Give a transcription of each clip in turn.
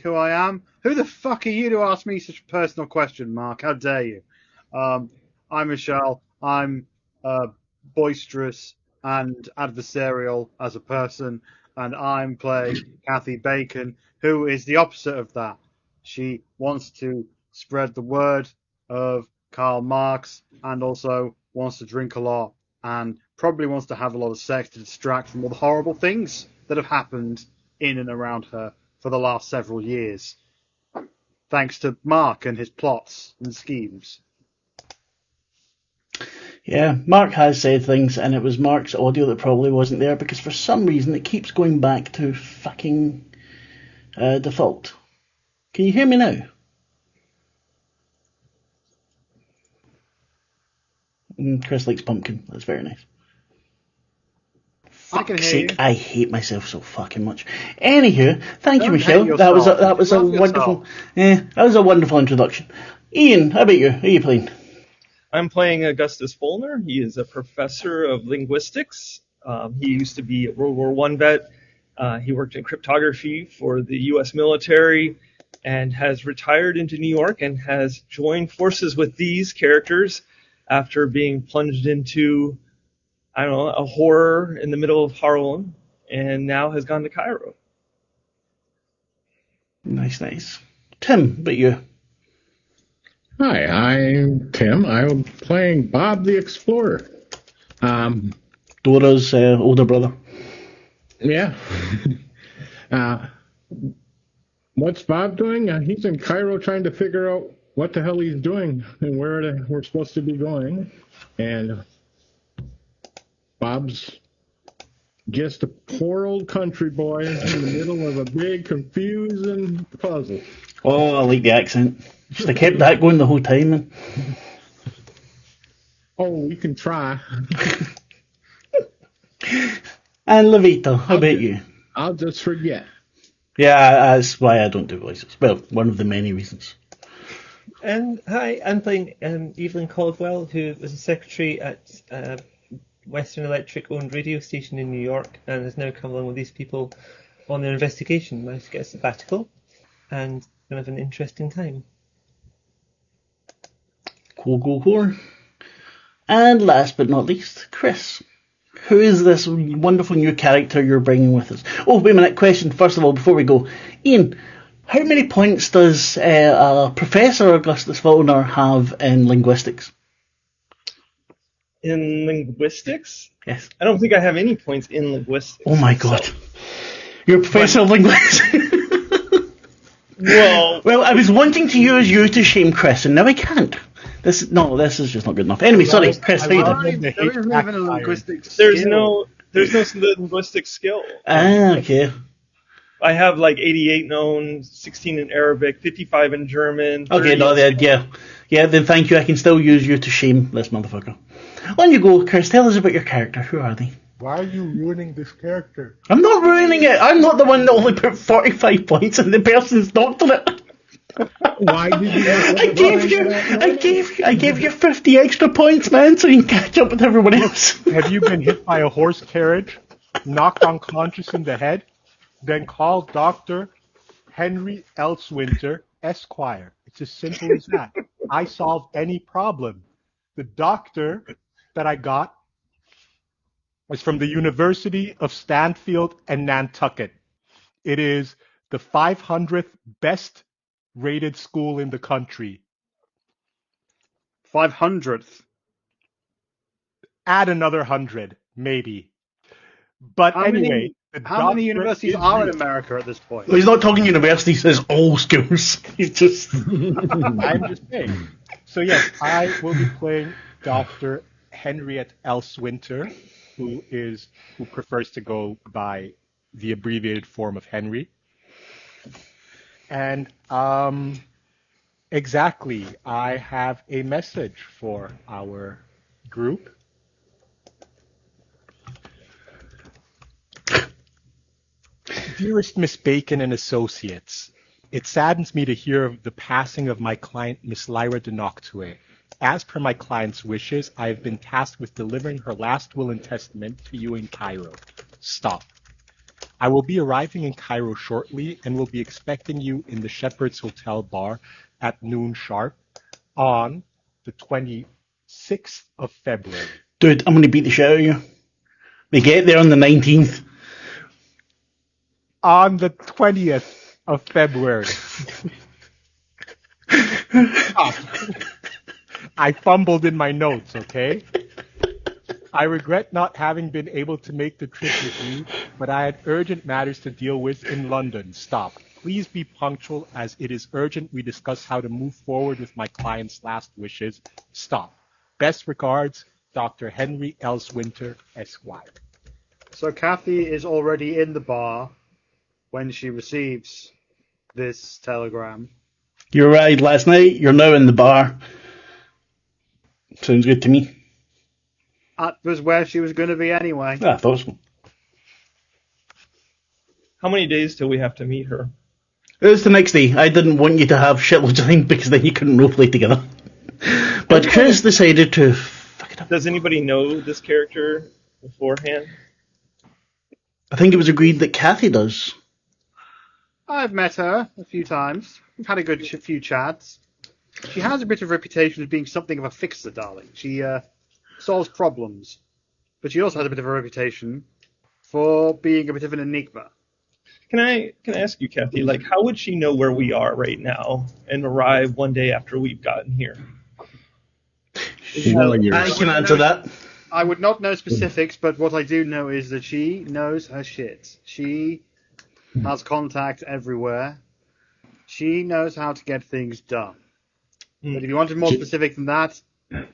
who I am? Who the fuck are you to ask me such a personal question, Marc? How dare you? I'm Michelle. I'm boisterous and adversarial as a person, and I'm playing Kathy Bacon, who is the opposite of that. She wants to spread the word of Karl Marx and also wants to drink a lot and probably wants to have a lot of sex to distract from all the horrible things that have happened in and around her for the last several years, thanks to Marc and his plots and schemes. Yeah, Marc has said things, and it was Marc's audio that probably wasn't there because for some reason it keeps going back to fucking default. Can you hear me now? Chris likes pumpkin. That's very nice. Fuck's sake, I hate myself so fucking much. Anywho, thank you, Michelle. That was a wonderful introduction. Ian, how about you? Who are you playing? I'm playing Augustus Follner. He is a professor of linguistics. He used to be a World War I vet. He worked in cryptography for the U.S. military and has retired into New York and has joined forces with these characters after being plunged into, a horror in the middle of Harlem, and now has gone to Cairo. Nice. Tim, but you? Hi, I'm Tim. I'm playing Bob the Explorer. Dora's older brother. Yeah. What's Bob doing? He's in Cairo trying to figure out what the hell he's doing and where we're supposed to be going. And Bob's just a poor old country boy in the middle of a big, confusing puzzle. Oh, I like the accent. Should have kept that going the whole time. Man. Oh, we can try. And Lavaita, how about you? I'll just forget. Yeah, that's why I don't do voices. Well, one of the many reasons. And hi, I'm playing Evelyn Caldwell, who was a secretary at Western Electric-owned radio station in New York and has now come along with these people on their investigation. Managed to get a sabbatical and going to have an interesting time. Cool. And last but not least, Chris. Who is this wonderful new character you're bringing with us? Oh, wait a minute. Question, first of all, before we go. Ian, how many points does Professor Augustus Follner have in linguistics? In linguistics? Yes. I don't think I have any points in linguistics. Oh my god. You're a professor of linguistics. Well, I was wanting to use you to shame Chris, and now I can't. This is just not good enough. Anyway, sorry, Chris, how you doing? There's no linguistic skill. Okay. I have like 88 known, 16 in Arabic, 55 in German. Okay, no, yeah, then thank you. I can still use you to shame this motherfucker. On you go, Chris. Tell us about your character. Who are they? Why are you ruining this character? I'm not ruining it. I'm not the one that only put 45 points in the person's doctorate. Why did you? I gave you 50 extra points, man, so you can catch up with everyone else. Have you been hit by a horse carriage, knocked unconscious in the head, then call Dr. Henry Elswinter, Esquire? It's as simple as that. I solve any problem. The doctor that I got was from the University of Stanfield and Nantucket. It is the 500th best rated school in the country. 500th? Add another 100, maybe. But how many universities are in America at this point? Well, he's not talking universities, he's all schools. He's just... I'm just saying. So yes, I will be playing Dr. Henriette Elswinter, who prefers to go by the abbreviated form of Henry. And exactly, I have a message for our group. Dearest Miss Bacon and Associates, it saddens me to hear of the passing of my client, Miss Lyra de Noctue. As per my client's wishes, I have been tasked with delivering her last will and testament to you in Cairo. Stop. I will be arriving in Cairo shortly and will be expecting you in the Shepherd's Hotel bar at noon sharp on the 26th of February. Dude, I'm going to beat the shit out of you. We get there on the 19th. On the 20th of February. I fumbled in my notes, okay? I regret not having been able to make the trip with you, but I had urgent matters to deal with in London. Stop. Please be punctual, as it is urgent we discuss how to move forward with my client's last wishes. Stop. Best regards, Dr. Henry Elswinter, Esquire. So Kathy is already in the bar when she receives this telegram. You arrived last night. You're now in the bar. Sounds good to me. That was where she was going to be anyway. I thought so. How many days till we have to meet her? It was the next day. I didn't want you to have shitloads of time because then you couldn't roleplay together. But Chris decided to fuck it up. Does anybody know this character beforehand? I think it was agreed that Kathy does. I've met her a few times. We've had a good few chats. She has a bit of a reputation as being something of a fixer, darling. She solves problems. But she also has a bit of a reputation for being a bit of an enigma. Can I ask you, Kathy, like, how would she know where we are right now and arrive one day after we've gotten here? I can answer that. I would not know specifics, but what I do know is that she knows her shit. She has contacts everywhere. She knows how to get things done. But if you wanted more specific than that,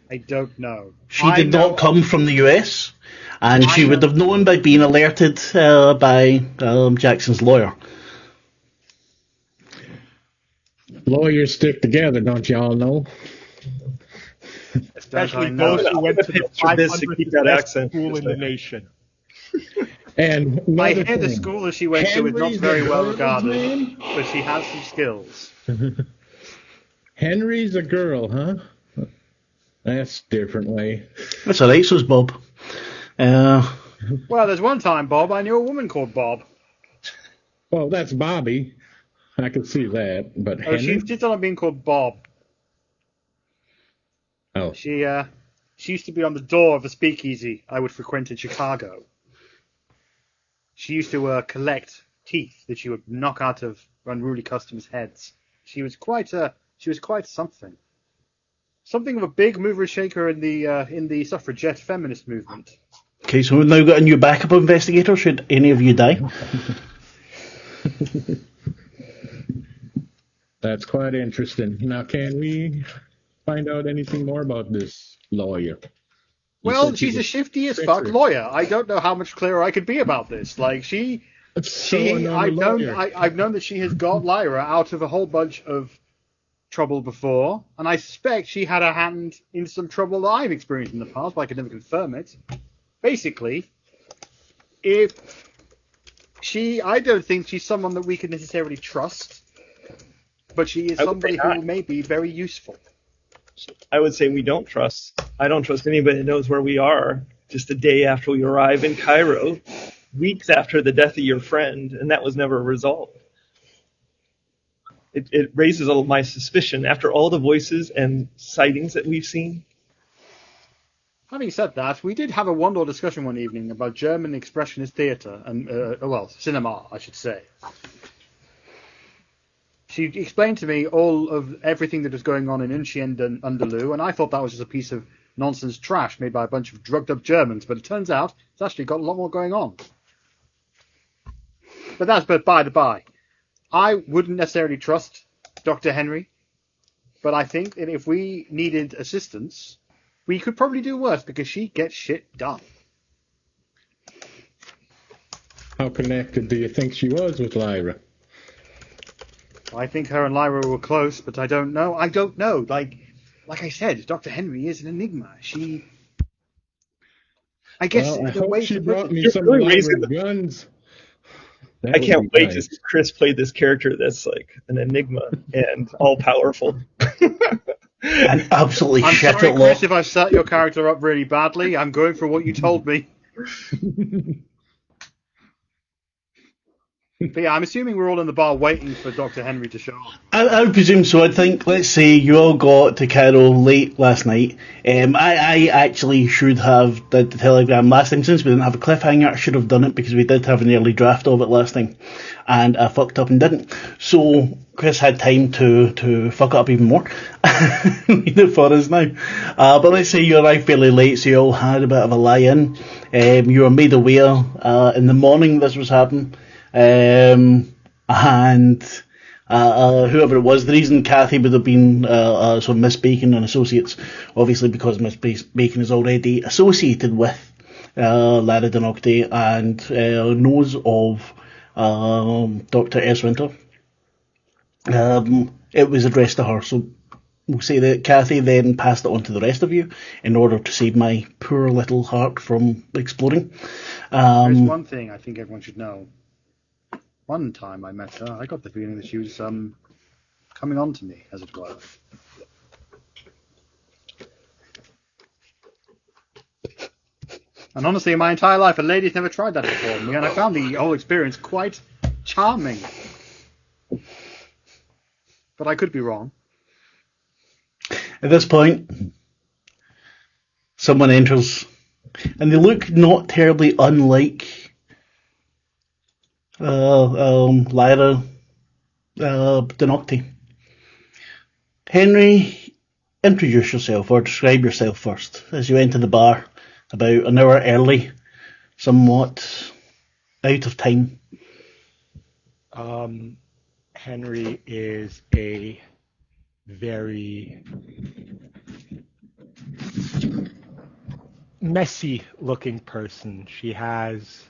I don't know. She did not come from the US, and she would have known by being alerted by Jackson's lawyer. Lawyers stick together, don't you all know? Especially those who went to the 500th best accent school in the nation. And I another hear the thing, school that she went to is not Henry's very a well girl's regarded, name? but she has some skills. Henry's a girl, huh? That's a different way. That's alright, so's Bob. Well, there's one time, Bob, I knew a woman called Bob. Well, that's Bobby. I can see that. But Oh, Henry? she's just on being called Bob. Oh. She used to be on the door of a speakeasy I would frequent in Chicago. She used to collect teeth that she would knock out of unruly customers' heads. She was quite something. Something of a big mover and shaker in the suffragette feminist movement. Okay, so we've now got a new backup investigator, should any of you die. That's quite interesting. Now, can we find out anything more about this lawyer? Well, she's a shifty as fuck lawyer. I don't know how much clearer I could be about this. Like I've known that she has got Lyra out of a whole bunch of trouble before, and I suspect she had a hand in some trouble that I've experienced in the past, but I could never confirm it. Basically, I don't think she's someone that we could necessarily trust, but she is somebody who may be very useful. I would say we don't trust. I don't trust anybody that knows where we are just a day after we arrive in Cairo, weeks after the death of your friend, and that was never resolved. It raises all of my suspicion after all the voices and sightings that we've seen. Having said that, we did have a wonderful discussion one evening about German expressionist theatre, and cinema, I should say. She explained to me all of everything that was going on in Unchi and Underloo, and I thought that was just a piece of nonsense trash made by a bunch of drugged-up Germans, but it turns out it's actually got a lot more going on. But by the by. I wouldn't necessarily trust Dr. Henry, but I think that if we needed assistance, we could probably do worse because she gets shit done. How connected do you think she was with Lyra? I think her and Lyra were close, but I don't know. I don't know. Like I said, Dr. Henry is an enigma. I guess I the hope way she to brought put me it, some really Lyra raising guns. I can't wait to see Chris play this character that's like an enigma and all powerful. And absolutely I'm shit sorry, at Chris, law. if I've set your character up really badly. I'm going for what you told me. But yeah, I'm assuming we're all in the bar waiting for Dr. Henry to show up. I would presume so. I think, let's say you all got to Cairo late last night. I actually should have did the telegram last time. Since we didn't have a cliffhanger, I should have done it because we did have an early draft of it last time. And I fucked up and didn't. So Chris had time to fuck up even more. Need it for us now. But let's say you arrived fairly late, so you all had a bit of a lie-in. You were made aware in the morning this was happening. And whoever it was, the reason Kathy would have been sort of Miss Bacon and Associates, obviously because Miss Bacon is already associated with Lara Denocte and knows of Dr. S. Winter. It was addressed to her, so we'll say that Kathy then passed it on to the rest of you in order to save my poor little heart from exploding. There's one thing I think everyone should know. One time I met her, I got the feeling that she was coming on to me, as it were. And honestly, in my entire life, a lady's never tried that before me, and I found the whole experience quite charming. But I could be wrong. At this point, someone enters, and they look not terribly unlike Lyra Denocte. Henry, introduce yourself or describe yourself first as you enter the bar about an hour early, somewhat out of time. Henry is a very messy looking person. She has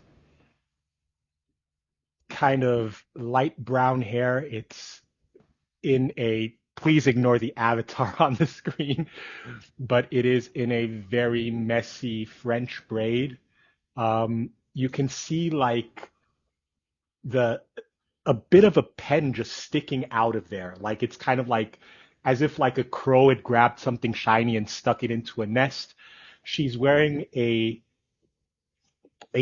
kind of light brown hair. It's in a, please ignore the avatar on the screen, but it is in a very messy French braid. You can see like a bit of a pen just sticking out of there. Like it's kind of like as if like a crow had grabbed something shiny and stuck it into a nest. She's wearing a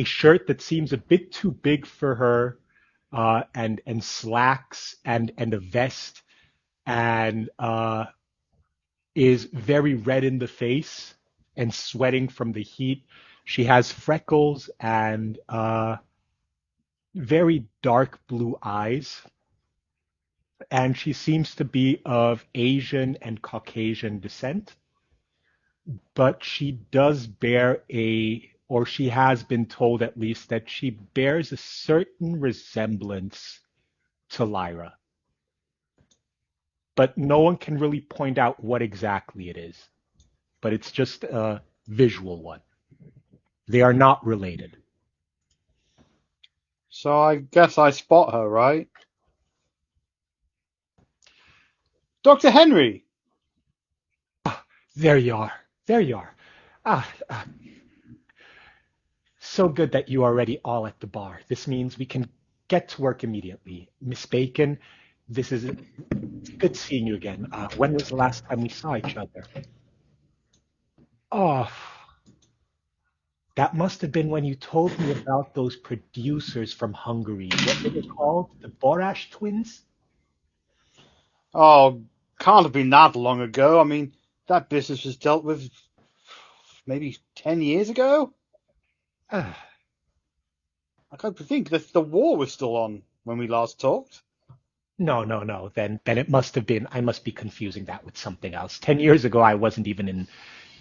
shirt that seems a bit too big for her, and slacks and a vest, and is very red in the face and sweating from the heat. She has freckles and very dark blue eyes, and she seems to be of Asian and Caucasian descent, but she does bear or she has been told at least that she bears a certain resemblance to Lyra. But no one can really point out what exactly it is. But it's just a visual one. They are not related. So I guess I spot her, right? Dr. Henry! There you are. There you are. So good that you are already all at the bar. This means we can get to work immediately. Miss Bacon, this is good seeing you again. When was the last time we saw each other? Oh, that must have been when you told me about those producers from Hungary. What were they called? The Borash twins? Oh, can't have been that long ago. I mean, that business was dealt with maybe 10 years ago? I can't think that the war was still on when we last talked. No. Then it must have been, I must be confusing that with something else. 10 years ago, I wasn't even in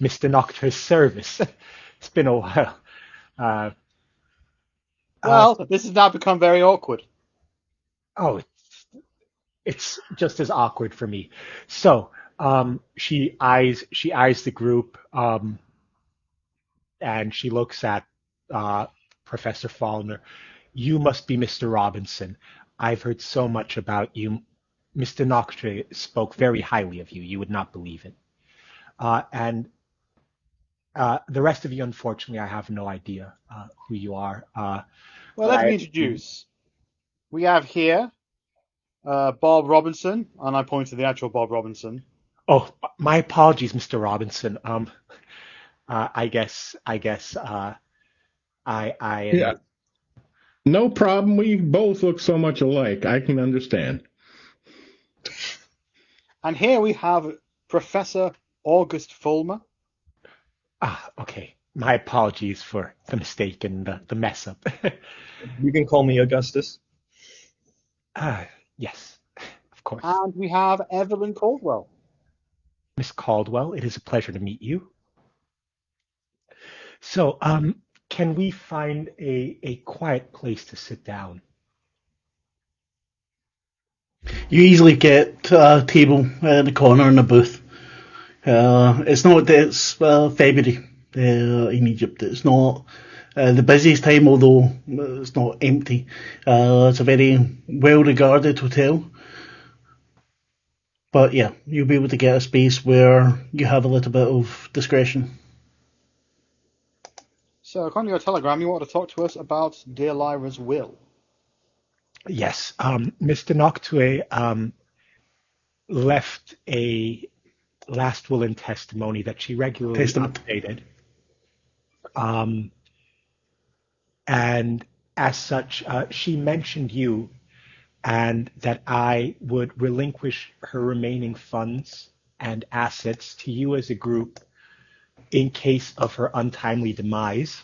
Mr. Noctur's service. It's been a while. This has now become very awkward. Oh, it's just as awkward for me. So, she eyes the group, and she looks at Professor Fallner. You must be Mr. Robinson. I've heard so much about you. Mr. Noctre spoke very highly of you. You would not believe it. And the rest of you, unfortunately, I have no idea who you are. Well, let me introduce. We have here Bob Robinson, and I point to the actual Bob Robinson. Oh, my apologies, Mr. Robinson. I guess. Yeah. No problem. We both look so much alike. I can understand. And here we have Professor August Fulmer. Okay. My apologies for the mistake and the mess up. You can call me Augustus. Yes, of course. And we have Evelyn Caldwell. Miss Caldwell, it is a pleasure to meet you. So, can we find a quiet place to sit down? You easily get a table in the corner in the booth. It's not that it's February in Egypt. It's not the busiest time, although it's not empty. It's a very well-regarded hotel. But yeah, you'll be able to get a space where you have a little bit of discretion. So, according to your telegram, you want to talk to us about dear Lyra's will. Yes, Mr. Noctue left a last will and testimony that she regularly updated. And as such, she mentioned you and that I would relinquish her remaining funds and assets to you as a group in case of her untimely demise.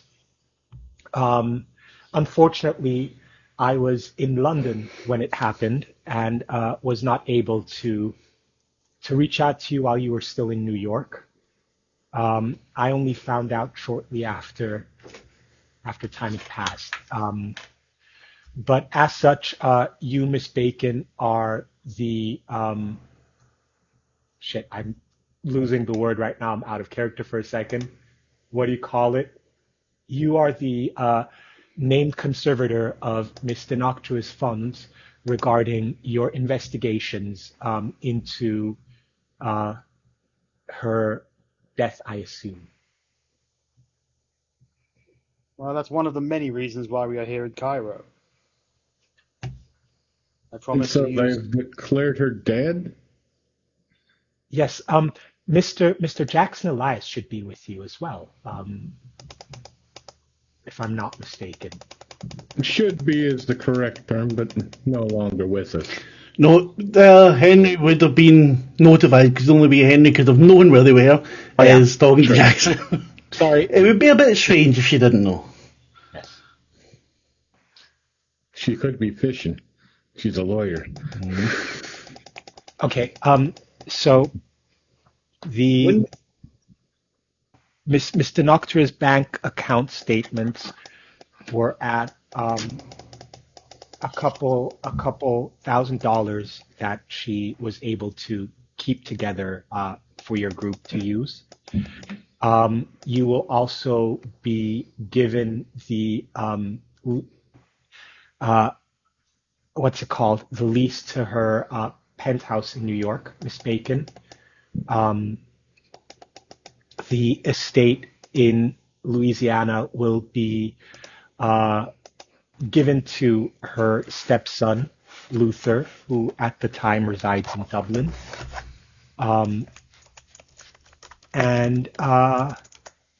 Unfortunately, I was in London when it happened and was not able to reach out to you while you were still in New York. I only found out shortly after time had passed. But as such, you, Miss Bacon, are the I'm losing the word right now. I'm out of character for a second. What do you call it? You are the named conservator of Miss Denoctua's funds regarding your investigations into her death, I assume. Well, that's one of the many reasons why we are here in Cairo. I promise So to use... they've declared her dead? Yes, Mr. Jackson Elias should be with you as well, if I'm not mistaken. Should be is the correct term, but no longer with us. No, Henry would have been notified because the only way Henry could have known where they were is talking to Jackson. Sorry. It would be a bit strange if she didn't know. Yes. She could be fishing. She's a lawyer. Okay, so the Miss Denoctua's bank account statements were at a couple $1,000 that she was able to keep together for your group to use. You will also be given the what's it called? The lease to her penthouse in New York, Miss Bacon. The estate in Louisiana will be given to her stepson, Luther, who at the time resides in Dublin.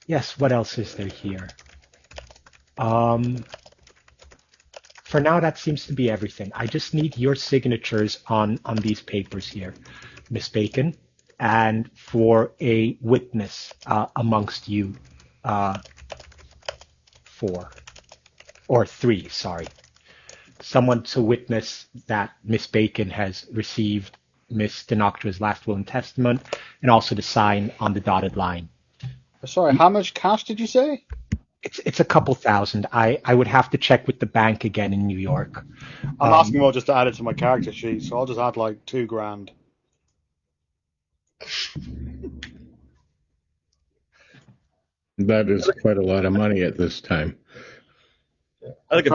Yes, what else is there here? For now, that seems to be everything. I just need your signatures on these papers here, Miss Bacon, and for a witness amongst you, 3, sorry. Someone to witness that Miss Bacon has received Miss Denoctua's last will and testament, and also to sign on the dotted line. Sorry, how much cash did you say? It's a couple thousand. I would have to check with the bank again in New York. I'm asking more just to add it to my character sheet, so I'll just add like $2,000. That is quite a lot of money at this time. I like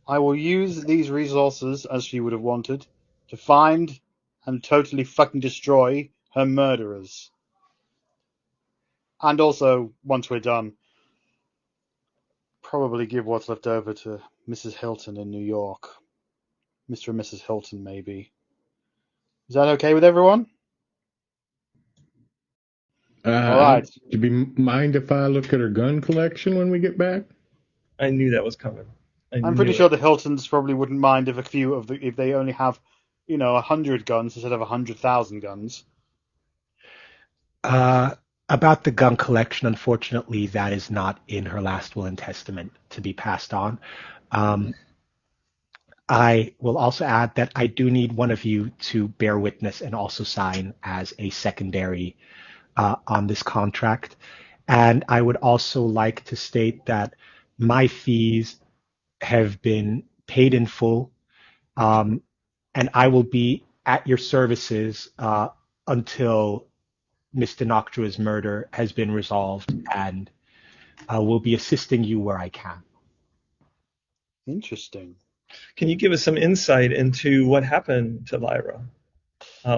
I will use these resources as she would have wanted to find and totally fucking destroy her murderers. And also, once we're done, probably give what's left over to Mrs. Hilton in New York. Mr. and Mrs. Hilton, maybe. Is that okay with everyone? All right. Do you mind if I look at her gun collection when we get back? I knew that was coming. I'm pretty sure the Hiltons probably wouldn't mind if if they only have, 100 guns instead of 100,000 guns. About the gun collection, unfortunately, that is not in her last will and testament to be passed on. I will also add that I do need one of you to bear witness and also sign as a secondary on this contract. And I would also like to state that my fees have been paid in full, and I will be at your services until Mr. Noctua's murder has been resolved, and will be assisting you where I can. Interesting. Can you give us some insight into what happened to Lyra?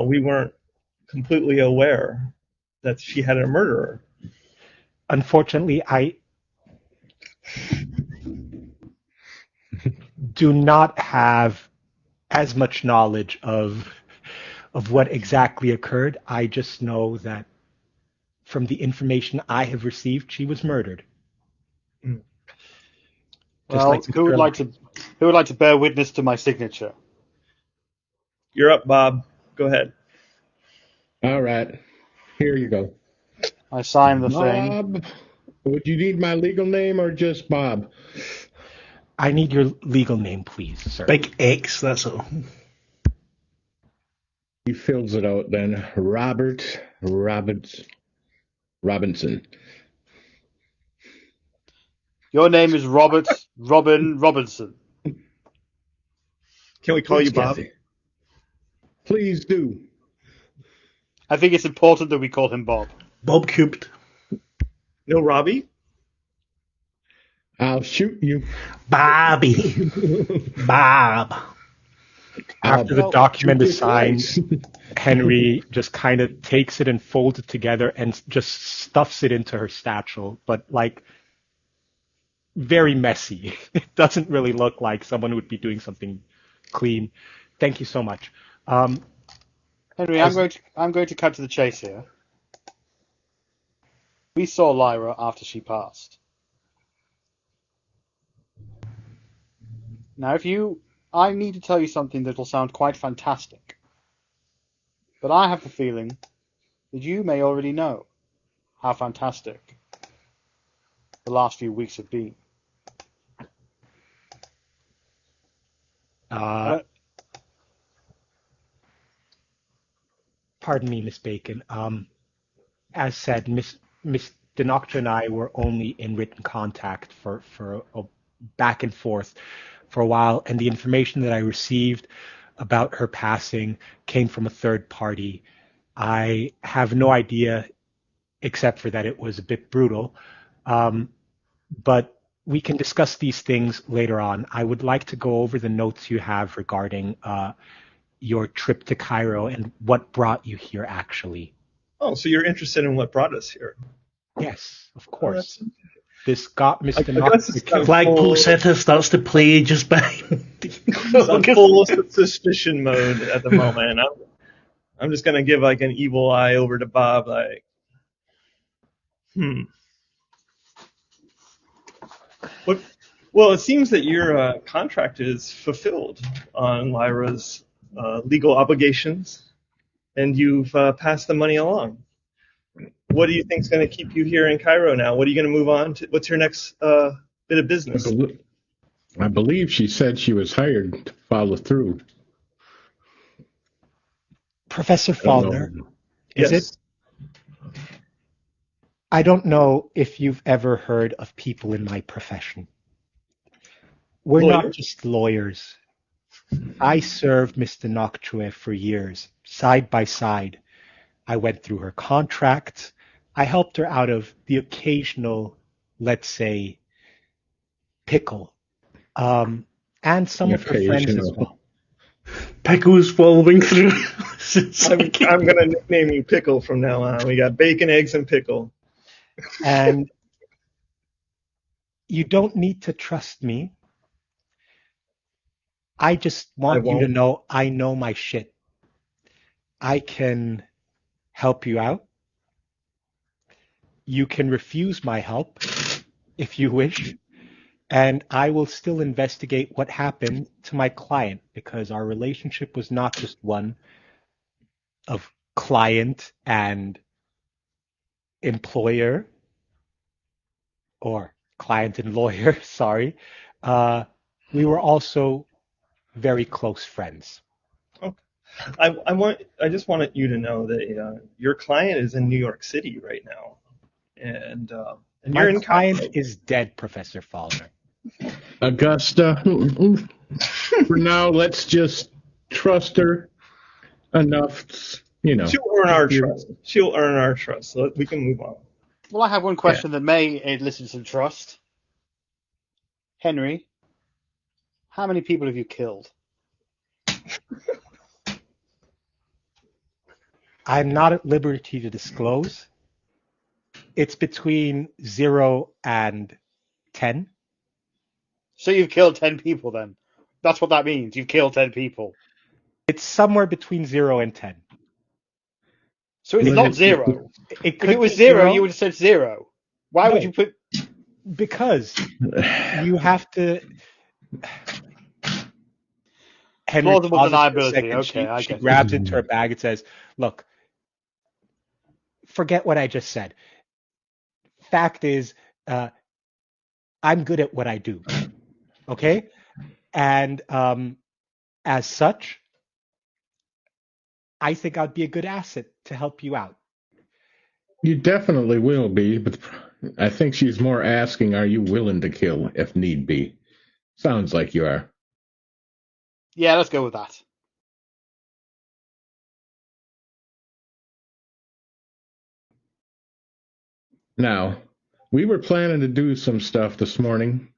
We weren't completely aware that she had a murderer. Unfortunately, I do not have as much knowledge of what exactly occurred. I just know that from the information I have received, she was murdered. Well, like who would like to bear witness to my signature? You're up, Bob. Go ahead. All right. Here you go. I sign the thing. Bob, would you need my legal name or just Bob? I need your legal name, please, sir. Big X, that's all. He fills it out then. Robert Robinson. Your name is Robert Robin Robinson. Can we call you Bob? Kathy. Please do. I think it's important that we call him Bob. Bob Cubed. No, Robbie? I'll shoot you. Bobby. Bob. After the document is signed, Henry just kind of takes it and folds it together and just stuffs it into her satchel, but very messy. It doesn't really look like someone would be doing something clean. Thank you so much. Henry, I'm going to cut to the chase here. We saw Lyra after she passed. Now, I need to tell you something that will sound quite fantastic. But I have the feeling that you may already know how fantastic the last few weeks have been. Pardon me, Miss Bacon. As said, Miss Denoctra and I were only in written contact for a back and forth for a while, and the information that I received about her passing came from a third party. I have no idea, except for that it was a bit brutal, but we can discuss these things later on. I would like to go over the notes you have regarding your trip to Cairo and what brought you here, actually. Oh, so you're interested in what brought us here? Yes, of course. This got Mr. The flagpole setter starts to play just behind. I'm full suspicion mode at the moment. I'm just gonna give an evil eye over to Bob, What? Well, it seems that your contract is fulfilled on Lyra's legal obligations, and you've passed the money along. What do you think is going to keep you here in Cairo now? What are you going to move on to? What's your next bit of business? I believe she said she was hired to follow through. Professor Faulkner, Yes. is it? I don't know if you've ever heard of people in my profession. We're not just lawyers. I served Mr. Noctua for years, side by side. I went through her contract. I helped her out of the occasional, let's say, pickle. And some of her friends as well. Pickles following through. I'm going to nickname you Pickle from now on. We got bacon, eggs, and pickle. And you don't need to trust me. I just want you to know I know my shit. I can help you out. You can refuse my help if you wish. and I will still investigate what happened to my client, because our relationship was not just one of client and employer, or client and lawyer, sorry. We were also very close friends. I just wanted you to know that your client is in New York City right now, and you're My in client Cairo. is dead, Professor Fallner. Augusta, for now, let's just trust her enough, She'll earn our trust. She'll earn our trust. So we can move on. Well, I have one question that may elicit some trust. Henry, how many people have you killed? I'm not at liberty to disclose. It's between 0 and 10. So you've killed 10 people then. That's what that means. You've killed 10 people. It's somewhere between 0 and 10. So it's not 0. It If could it was be 0, you would have said 0. Why would No. you put... Because you have to. Henry Plausible pauses for a deniability. second. Okay, I She get it. grabs into her bag and says, "Look, forget what I just said. Fact is, I'm good at what I do. Okay, and as such, I think I'd be a good asset to help you out." You definitely will be, but I think she's more asking, are you willing to kill if need be? Sounds like you are. Yeah, let's go with that. Now, we were planning to do some stuff this morning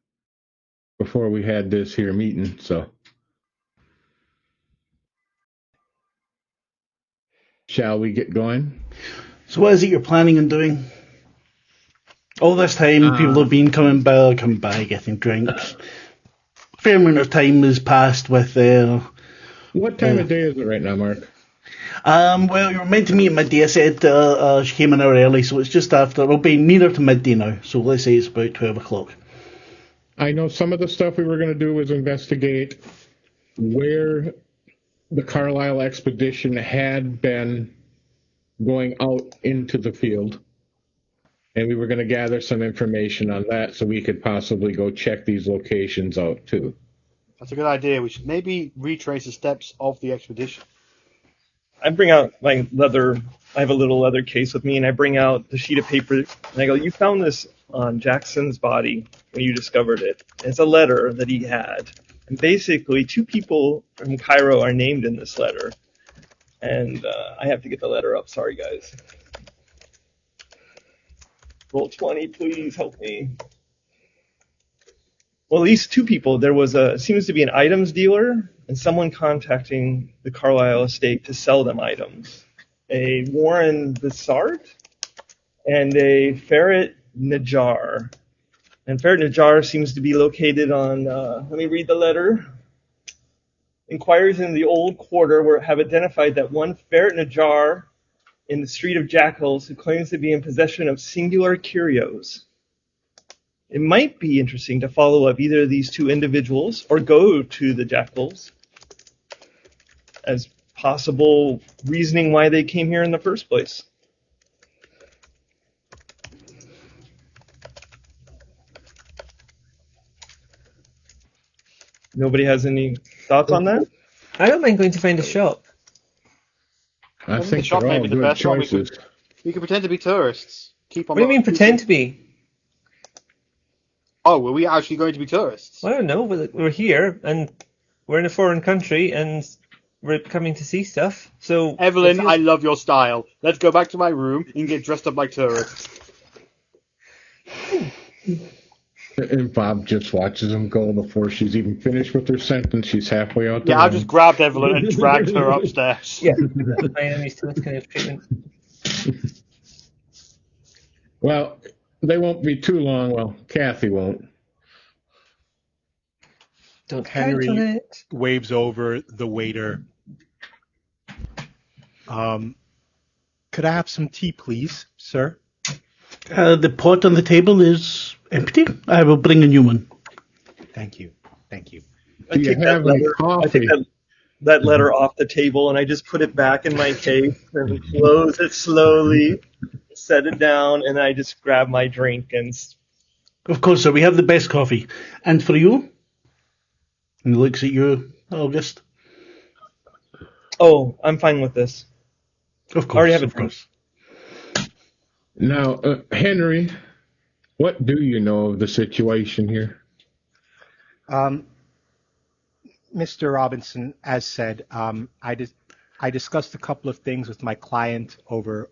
before we had this here meeting, so. Shall we get going? So what is it you're planning on doing? All this time, people have been coming by, getting drinks. A fair amount of time has passed with What time of day is it right now, Mark? well, you were meant to meet at midday. I said she came an hour early, so it's just after. It'll be nearer to midday now, so let's say it's about 12 o'clock. I know some of the stuff we were going to do was investigate where the Carlisle expedition had been going out into the field. And we were going to gather some information on that so we could possibly go check these locations out too. That's a good idea. We should maybe retrace the steps of the expedition. I bring out my leather. I have a little leather case with me, and I bring out the sheet of paper, and I go, "You found this on Jackson's body when you discovered it. It's a letter that he had, and basically 2 people from Cairo are named in this letter." And I have to get the letter up. Sorry, guys. Roll 20, please help me. Well, at least 2 people. There was seems to be an items dealer and someone contacting the Carlisle estate to sell them items. A Warren Bissart and a Ferret Najjar. And Ferret Najjar seems to be located on, let me read the letter. Inquiries in the old quarter have identified that one Ferret Najjar in the Street of Jackals who claims to be in possession of singular curios. It might be interesting to follow up either of these 2 individuals or go to the Jackals as possible reasoning why they came here in the first place. Nobody has any thoughts on that? I don't mind going to find a shop. I the think shop they're may all be the good best one. choices. We could pretend to be tourists. Keep on. What do you mean pretend to be? Oh, were we actually going to be tourists? I don't know. We're here and we're in a foreign country and we're coming to see stuff. So Evelyn, I love your style. Let's go back to my room and get dressed up like tourists. And Bob just watches them go before she's even finished with her sentence. She's halfway out the Yeah, I room. just grabbed Evelyn and dragged her upstairs. Yeah, my enemies to this kind of treatment. Well, they won't be too long. Well, Kathy won't. Don't count on Henry it. waves over the waiter. Could I have some tea, please, sir? The pot on the table is empty. I will bring a new one. Thank you. Thank you. I Do you take that have any letter. I take coffee? that letter off the table and I just put it back in my case and close it slowly, set it down, and I just grab my drink and. Of course, sir, we have the best coffee. And for you? And he looks at you, August. Oh, I'm fine with this. Of I already course, have a of drink. course. Now, Henry, what do you know of the situation here? Mr. Robinson, as said, I discussed a couple of things with my client over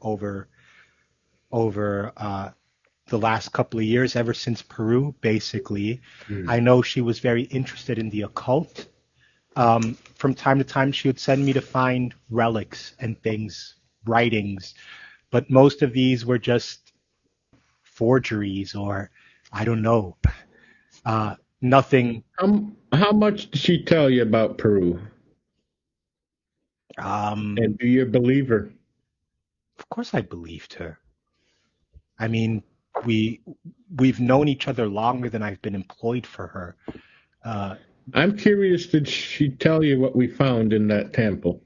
the last couple of years, ever since Peru, basically. I know she was very interested in the occult. From time to time, she would send me to find relics and things, writings, but most of these were just forgeries or I don't know, nothing. How much did she tell you about Peru? And do you believe her? Of course I believed her. I mean, we've known each other longer than I've been employed for her. I'm curious, did she tell you what we found in that temple?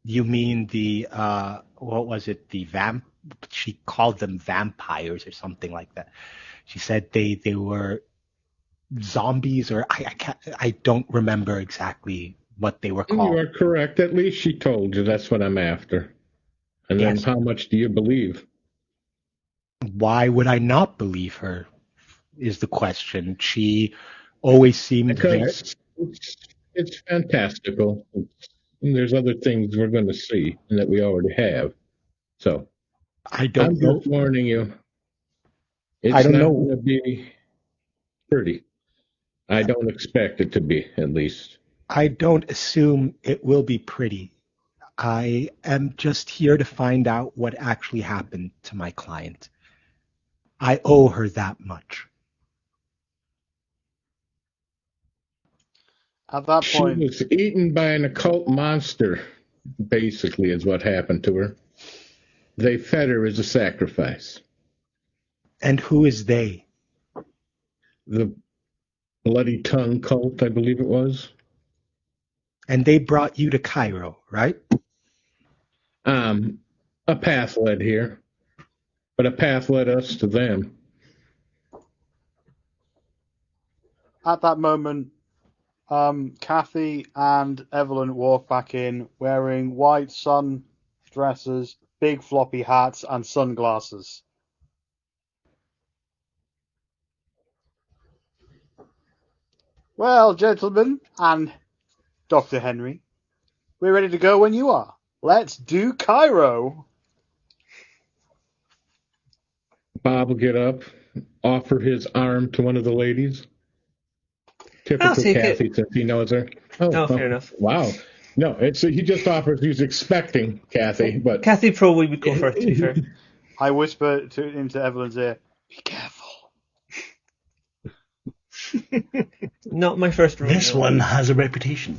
You mean the what was it? She called them vampires or something like that. She said they were zombies, or I don't remember exactly what they were called. You are correct. At least she told you. That's what I'm after. And then Yes. how much do you believe? Why would I not believe her? Is the question. She always seemed very. Because it's fantastical. And there's other things we're going to see and that we already have. So I don't I'm know. just warning you. It's I don't not know. going to be pretty. I don't expect it to be, at least. I don't assume it will be pretty. I am just here to find out what actually happened to my client. I owe her that much. At that She point, was eaten by an occult monster, basically, is what happened to her. They fed her as a sacrifice. And who is they? The Bloody Tongue cult, I believe it was. And they brought you to Cairo, right? A path led here, but a path led us to them. at that moment, Kathy and Evelyn walk back in wearing white sun dresses, big floppy hats, and sunglasses. Well, gentlemen, and Dr. Henry, we're ready to go when you are. Let's do Cairo. Bob will get up, offer his arm to one of the ladies. Typical I'll take Kathy, it. since he knows her. Oh, fair enough. Wow. No, he just offers. He's expecting Kathy, but Kathy probably would go first, to be fair. I whisper into Evelyn's ear, "Be careful." Not my first rodeo. This one has a reputation.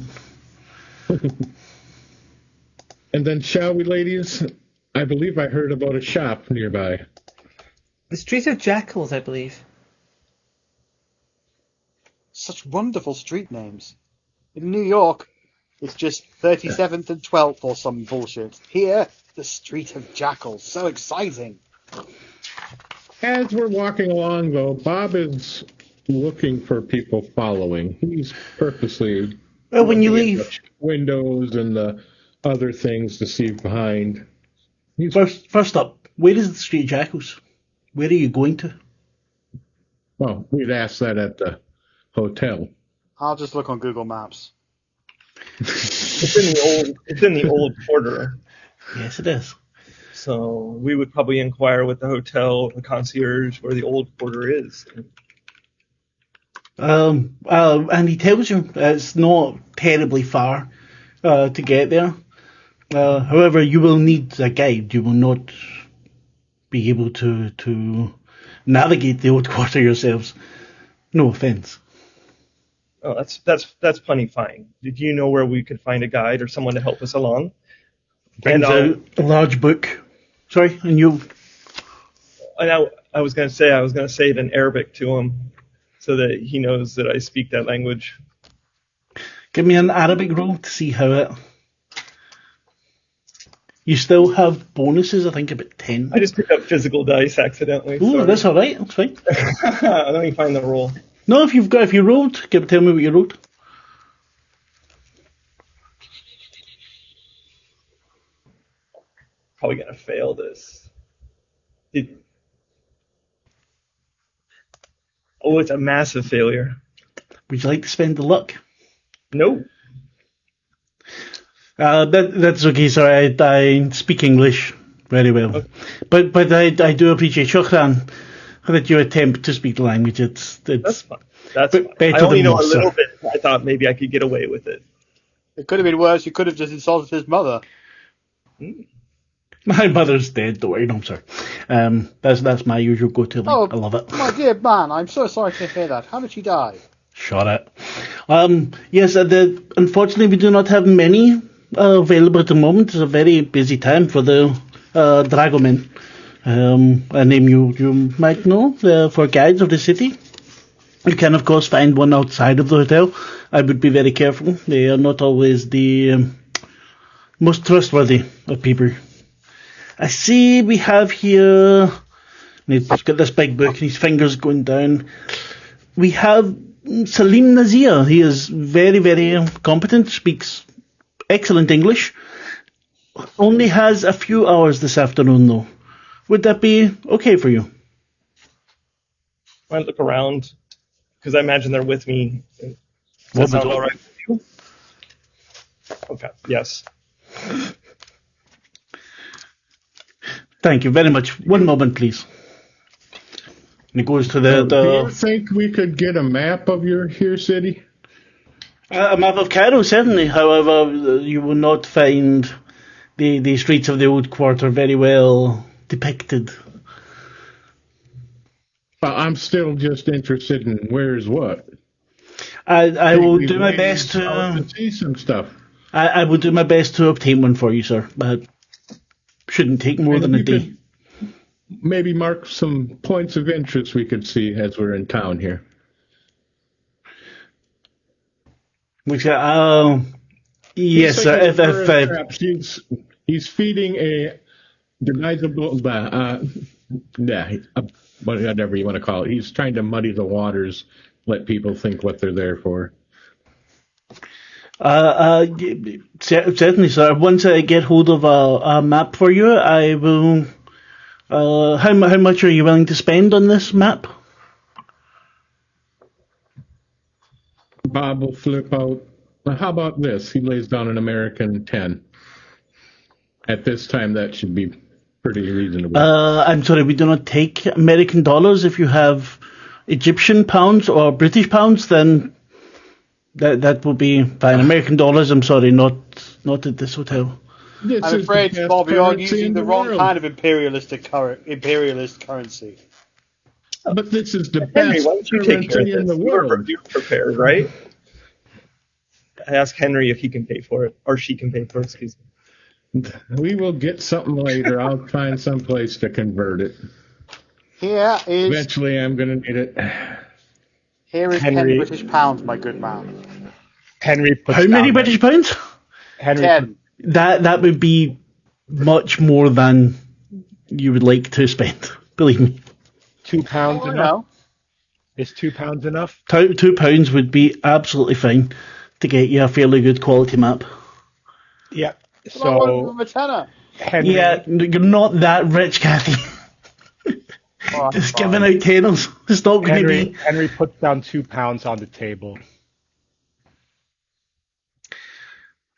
And then, shall we, ladies? I believe I heard about a shop nearby. The Street of Jackals, I believe. Such wonderful street names. In New York, it's just 37th and 12th or some bullshit. Here, the Street of Jackals. So exciting. As we're walking along, though, Bob is looking for people following. He's purposely Well, when you looking at leave, the windows and the other things to see behind. first up, where is the Street Jackals? Where are you going to? Well, we'd ask that at the hotel. I'll just look on Google Maps. It's in the old quarter. Yes, it is. So we would probably inquire with the hotel, the concierge, where the old quarter is. And he tells you it's not terribly far to get there. However, you will need a guide. You will not be able to navigate the old quarter yourselves. No offense. Oh, that's plenty fine. Did you know where we could find a guide or someone to help us along? Brings out a large book. Sorry, and you. And I was going to say it in Arabic to him. so that he knows that I speak that language. Give me an Arabic roll to see how it... You still have bonuses, I think about 10. I just picked up physical dice accidentally. Ooh, sorry. that's alright, that's fine. Let me find the roll. No, if you rolled, tell me what you rolled. Probably gonna fail this. Oh, it's a massive failure. Would you like to spend the luck? Nope. That's okay, sorry, I speak English very well. Okay. But I do appreciate shukran that you attempt to speak the language. It's That's fine. That's fine. better I only than know most, a little sir. bit. I thought maybe I could get away with it. It could have been worse. You could have just insulted his mother. My mother's dead, don't worry, no, I'm sorry. That's my usual go-to line. Oh, I love it. my dear man, I'm so sorry to hear that. How did she die? Shut it. Yes, unfortunately we do not have many available at the moment. It's a very busy time for the dragomen. A name you might know for guides of the city. You can, of course, find one outside of the hotel. I would be very careful. They are not always the most trustworthy of people. I see we have here... He's got this big book and his fingers going down. We have Salim Nazir. He is very, very competent, speaks excellent English. Only has a few hours this afternoon, though. Would that be okay for you? I look around because I imagine they're with me. Does that What sound was- all right with you? Okay. Yes. Thank you very much. One moment, please. And he goes to Do you the think we could get a map of your here city? a map of Cairo, certainly. However, you will not find the streets of the old quarter very well depicted. I'm still just interested in where's what. I will do my Maybe best out to. see some stuff. I will do my best to obtain one for you, sir. But shouldn't take more And than a you day. could maybe mark some points of interest we could see as we're in town here. Which, yes, He's sir. thinking If perhaps he's feeding a deniable, whatever you want to call it. He's trying to muddy the waters, let people think what they're there for. Certainly, sir. Once I get hold of a map for you, I will. How much are you willing to spend on this map? Bob will flip out. Well, how about this? He lays down an American 10. At this time, that should be pretty reasonable. I'm sorry, we do not take American dollars. If you have Egyptian pounds or British pounds, then that will be fine. American dollars, I'm sorry, not at this hotel. This I'm is afraid, the best Bob, you're currency using in the wrong world. kind of imperialist currency. But this is the Henry, best why don't you take care of currency in this? the You're world. prepared, right? I ask Henry if he can pay for it, or she can pay for it, excuse me. We will get something later. I'll find some place to convert it. Here is Eventually, I'm going to need it. Henry. 10 British pounds, my good man. Henry puts How many down- British pounds? Henry 10. That would be much more than you would like to spend. Believe me. £2 Oh, enough. no. Is £2 enough? £2 would be absolutely fine to get you a fairly good quality map. Yeah. Well, I So want a tenner. Henry, Yeah, you're not that rich, Kathy. Oh, Just fine. giving out tenors. It's not going to be. Henry puts down £2 on the table.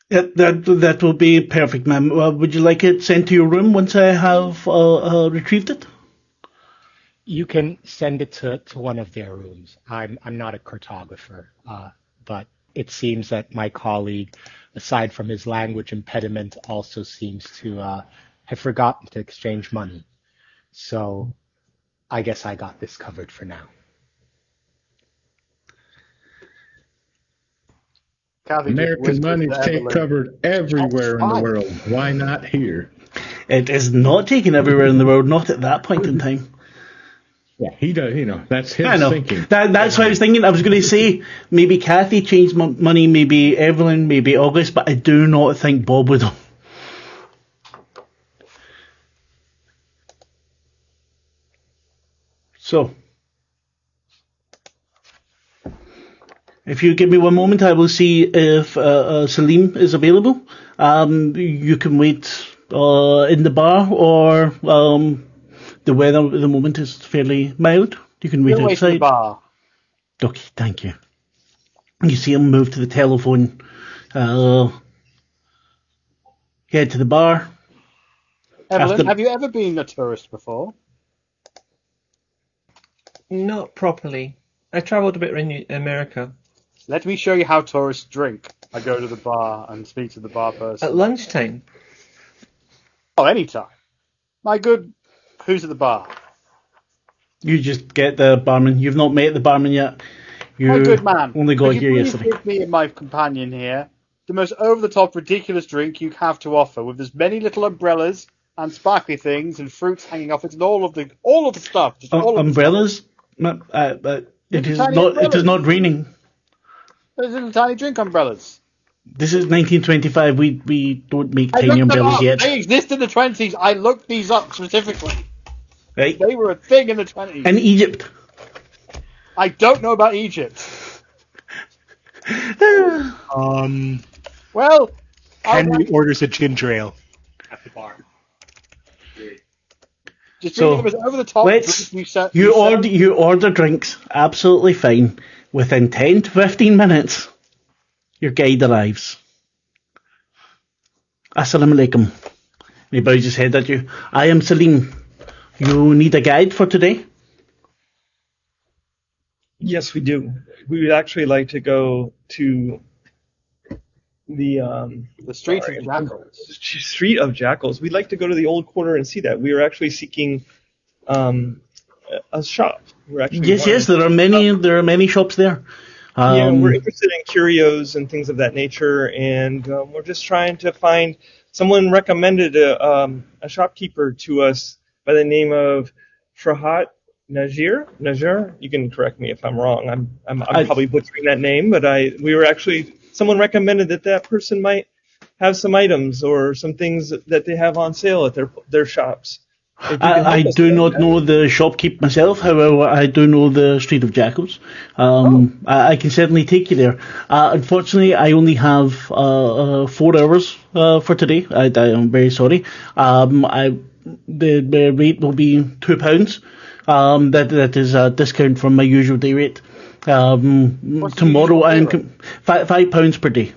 That will be perfect, ma'am. Would you like it sent to your room once I have retrieved it? You can send it to one of their rooms. I'm not a cartographer, but it seems that my colleague, aside from his language impediment, also seems to have forgotten to exchange money. So I guess I got this covered for now. Kathy just American whispers money's to take Evelyn. covered everywhere in the fine. world. Why not here? It is not taken everywhere in the world, not at that point in time. Yeah, he does. That's his I know. thinking. That's what I was thinking. I was going to say maybe Kathy changed money, maybe Evelyn, maybe August, but I do not think Bob would have. So, if you give me one moment, I will see if Salim is available. You can wait in the bar, or the weather at the moment is fairly mild. You can wait We'll wait in the outside. bar. Okay, thank you. You see him move to the telephone, head to the bar. Evelyn, have you ever been a tourist before? Not properly. I travelled a bit around America. Let me show you how tourists drink. I go to the bar and speak to the bar person. At lunchtime? Oh, anytime. My good, who's at the bar? You just get the barman. You've not met the barman yet. You My good man. only got Could here you please yesterday. give me and my companion here the most over-the-top ridiculous drink you have to offer, with as many little umbrellas and sparkly things and fruits hanging off it and all of the stuff. Just all of Umbrellas? It is not raining. There's little tiny drink umbrellas. This is 1925. We don't make I tiny looked them umbrellas up. yet. They exist in the 20s. I looked these up specifically. Right? They were a thing in the 20s. In Egypt. I don't know about Egypt. Well, Henry orders a ginger ale at the bar. just So, it was over the top. You order drinks, absolutely fine. Within 10 to 15 minutes, your guide arrives. Assalamu alaikum. He bows his head at you. I am Salim. You need a guide for today? Yes, we do. We would actually like to go to the Street of Jackals. Street of Jackals. We'd like to go to the old quarter and see that. We are actually seeking a shop. We're actually Yes. There are many shops there. We're interested in curios and things of that nature, and we're just trying to find. Someone recommended a shopkeeper to us by the name of Farhat Najir. You can correct me if I'm wrong. I'm probably butchering that name, but someone recommended that person might have some items or some things that they have on sale at their shops. I do not know the shopkeep myself, however, I do know the Street of Jackals. I can certainly take you there. Unfortunately, I only have 4 hours for today. I am very sorry. The rate will be £2. That is a discount from my usual day rate. Tomorrow I am £5 per day.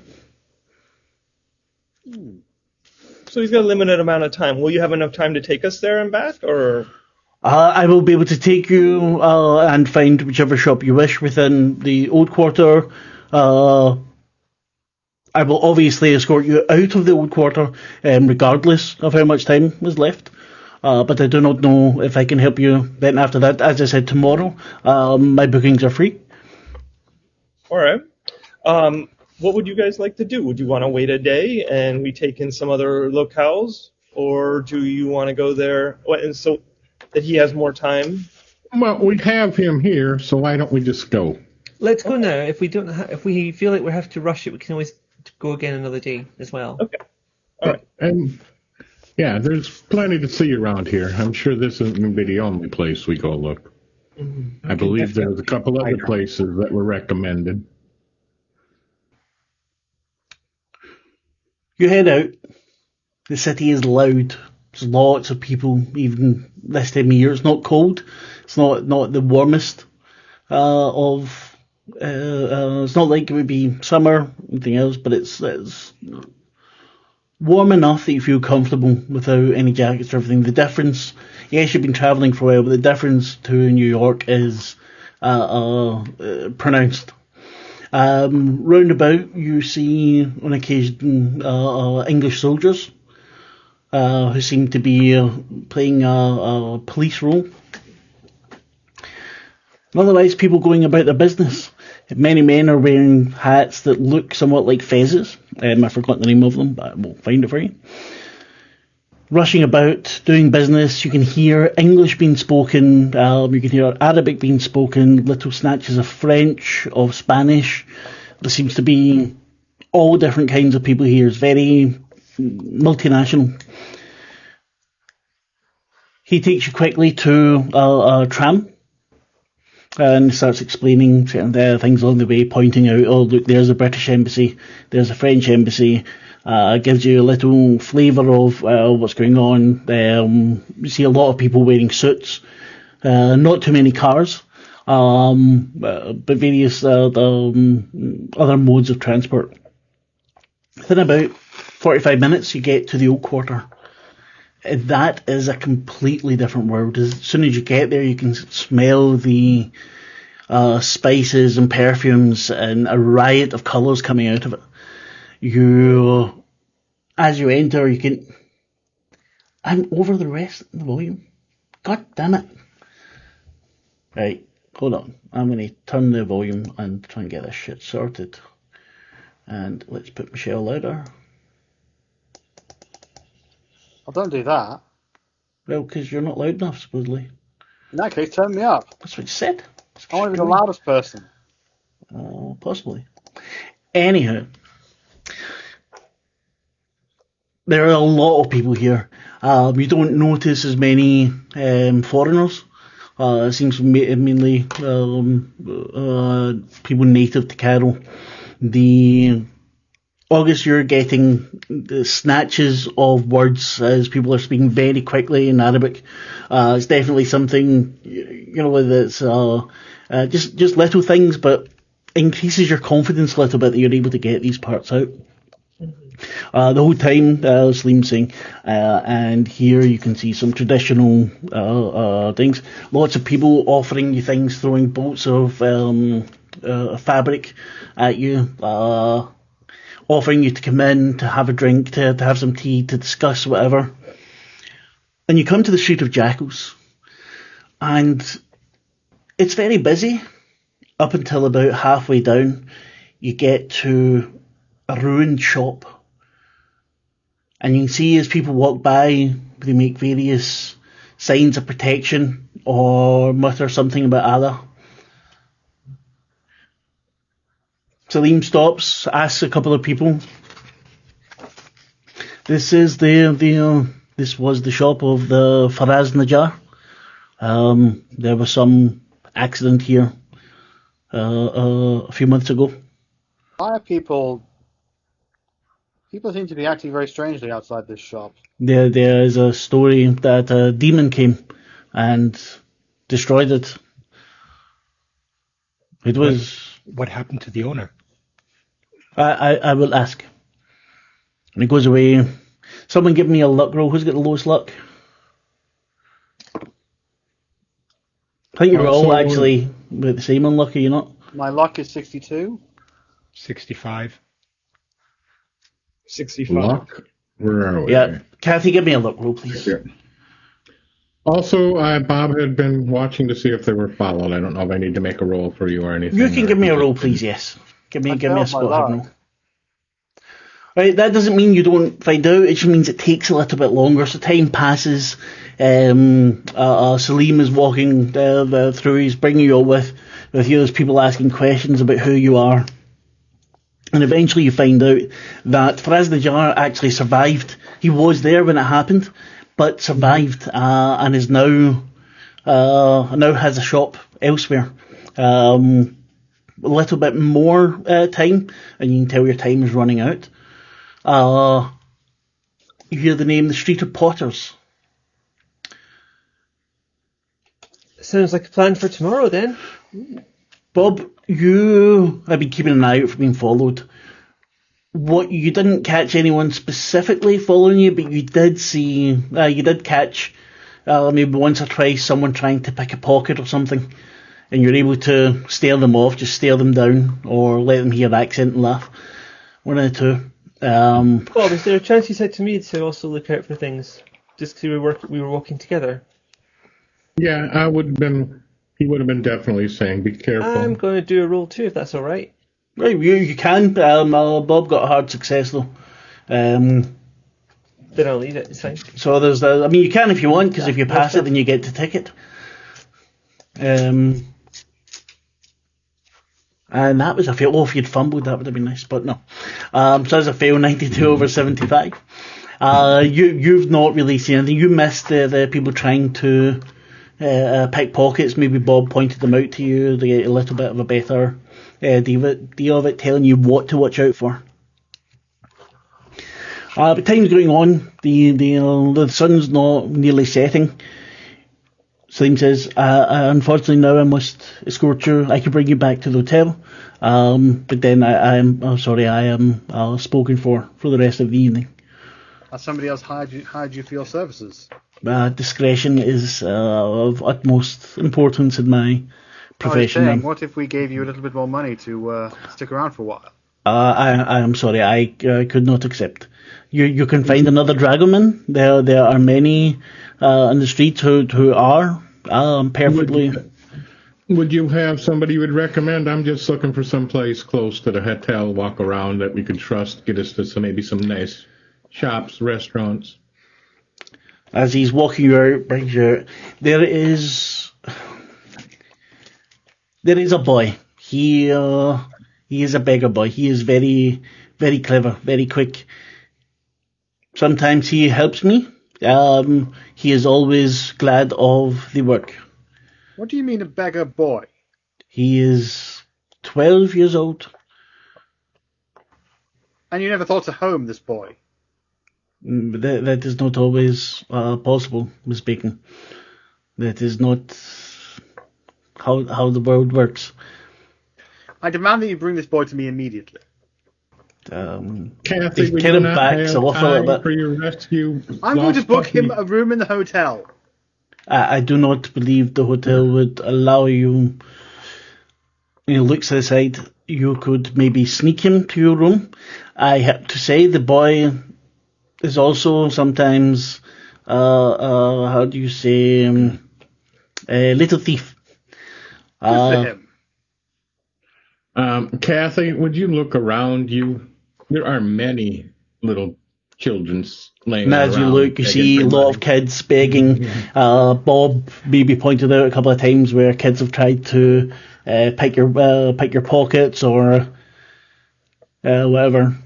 So he's got a limited amount of time. Will you have enough time to take us there and back, or? I will be able to take you and find whichever shop you wish within the old quarter. I will obviously escort you out of the old quarter, regardless of how much time is left. But I do not know if I can help you then after that. As I said, tomorrow, my bookings are free. All right. What would you guys like to do? Would you want to wait a day and we take in some other locales, or do you want to go there and so that he has more time? Well, we have him here, so why don't we just go? Let's go now. If we don't, if we feel like we have to rush it, we can always go again another day as well. Okay. All right. And yeah, there's plenty to see around here. I'm sure this isn't going to be the only place we go look. Mm-hmm. I believe there's a couple other places that were recommended. You head out. The city is loud. There's lots of people, even this time of year. It's not cold. It's not the warmest it's not like it would be summer, anything else, but it's warm enough that you feel comfortable without any jackets or everything. The difference, yes, you've been travelling for a while, but the difference to New York is pronounced. Roundabout, you see on occasion English soldiers who seem to be playing a police role. And otherwise, people going about their business. Many men are wearing hats that look somewhat like fezzes. I forgot the name of them, but I will find it for you. rushing about, doing business. You can hear English being spoken, you can hear Arabic being spoken, little snatches of French, of Spanish. There seems to be all different kinds of people here. It's very multinational. He takes you quickly to a tram and starts explaining certain things along the way, pointing out, oh, look, there's the British Embassy, there's the French Embassy. Gives you a little flavour of what's going on. You see a lot of people wearing suits, not too many cars, but various other modes of transport. Within about 45 minutes, you get to the Oak Quarter. That is a completely different world. As soon as you get there, you can smell the spices and perfumes and a riot of colours coming out of it. As you enter, you can... I'm over the rest of the volume. God damn it. Right, hold on. I'm going to turn the volume and try and get this shit sorted. And let's put Michelle louder. I don't do that. Well, because you're not loud enough, supposedly. In that case, turn me up. That's what you said. I want to be the loudest person. Possibly. Anyhow. There are a lot of people here. You don't notice as many foreigners. It seems mainly people native to Cairo. August, you're getting snatches of words as people are speaking very quickly in Arabic. It's definitely something, that's just little things, but increases your confidence a little bit that you're able to get these parts out. The whole time, Salim's saying, and here you can see some traditional things. Lots of people offering you things, throwing bolts of fabric at you, offering you to come in, to have a drink, to have some tea, to discuss whatever. And you come to the Street of Jackals, and it's very busy up until about halfway down. You get to a ruined shop. And you can see as people walk by, they make various signs of protection or mutter something about Allah. Salim stops, asks a couple of people. This is this was the shop of the Faraz Najjar. There was some accident here a few months ago. Why are people seem to be acting very strangely outside this shop? There is a story that a demon came and destroyed it. It was... What happened to the owner? I will ask. And he goes away. Someone give me a luck roll. Who's got the lowest luck? I think you're all actually with the same unlucky, you're not? My luck is 62. 65. 65. Luck? Where are we? Yeah. Kathy, give me a luck roll, please. Yeah. Also, Bob had been watching to see if they were followed. I don't know if I need to make a roll for you or anything. You can give me a roll, please, yes. Give me a spot roll. luck. Right, that doesn't mean you don't find out, it just means it takes a little bit longer, so time passes. Salim is walking through, he's bringing you all with you, there's people asking questions about who you are. And eventually you find out that Faraz Najjar actually survived. He was there when it happened, but survived, and is now has a shop elsewhere. A little bit more time, and you can tell your time is running out. You hear the name, the Street of Potters. Sounds like a plan for tomorrow then. Bob, you have been keeping an eye out for being followed. What you didn't catch anyone specifically following you, but you did see, you did catch maybe once or twice someone trying to pick a pocket or something, and you're able to stare them off, just stare them down, or let them hear accent and laugh. One of the two. Bob, is there a chance you said to me to also look out for things, just because we were walking together? Yeah, he would have been definitely saying, be careful. I'm going to do a roll too, if that's all right. Right, you can. Bob got a hard success though. Then I'll leave it. It's fine. So there's the. I mean, you can if you want, because if you pass it, then you get the ticket. And that was a fail. Oh, if you'd fumbled, that would have been nice, but no. So that's a fail, 92 over 75. You've not really seen anything. You missed the people trying to pickpockets. Maybe Bob pointed them out to you to get a little bit of a better deal of it, telling you what to watch out for. But time's going on. The sun's not nearly setting. Slim says, unfortunately now I must escort you. I can bring you back to the hotel. But then I am spoken for the rest of the evening. Has somebody else hired you for your services? Discretion is of utmost importance in my profession. What if we gave you a little bit more money to stick around for a while? I am sorry, I could not accept. You can find another dragoman. There are many on the streets who are perfectly. Would you have somebody you would recommend? I'm just looking for some place close to the hotel, walk around that we could trust, get us to maybe some nice shops, restaurants. As he's walking out, brings you out, there is a boy. He is a beggar boy. He is very, very clever, very quick. Sometimes he helps me. He is always glad of the work. What do you mean a beggar boy? He is 12 years old. And you never thought to home this boy? That is not always possible, Miss Bacon. That is not how the world works. I demand that you bring this boy to me immediately. Kathy, we get him not back, have so off a little bit. for your rescue. I'm going to book him a room in the hotel. I do not believe the hotel would allow you. He looks aside. You could maybe sneak him to your room. I have to say the boy is also sometimes, how do you say, a little thief. Good for him. Kathy, would you look around you? There are many little children laying And around. as you look, you see a lot of kids begging. Bob maybe pointed out a couple of times where kids have tried to pick your pockets or whatever.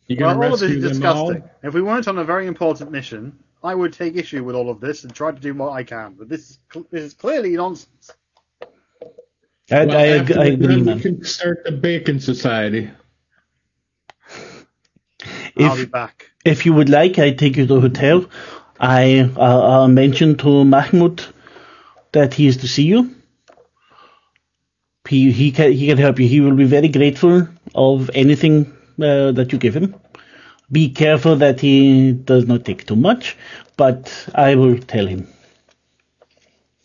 You gonna Well, all of this rescue is them disgusting. all? If we weren't on a very important mission, I would take issue with all of this and try to do what I can. But this is clearly nonsense. I agree, We man. can start the Bacon Society. I'll be back. If you would like, I take you to the hotel. I mentioned to Mahmoud that he is to see you. He can help you. He will be very grateful of anything that you give him. Be careful that he does not take too much, but I will tell him.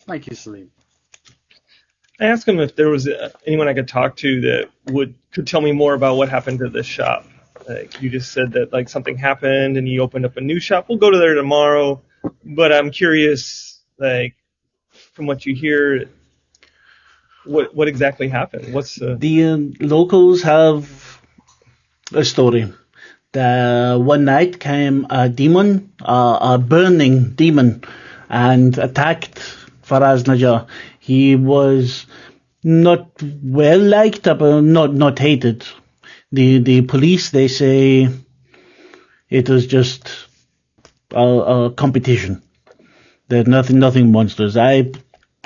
Thank you, Salim. I asked him if there was anyone I could talk to that could tell me more about what happened to this shop. Like you just said that like something happened and he opened up a new shop. We'll go to there tomorrow, but I'm curious, like from what you hear, what exactly happened? The locals have a story. One night came a demon, a burning demon, and attacked Faraz Najjar. He was not well liked, but not hated. The police, they say it was just a competition. There's nothing monsters. I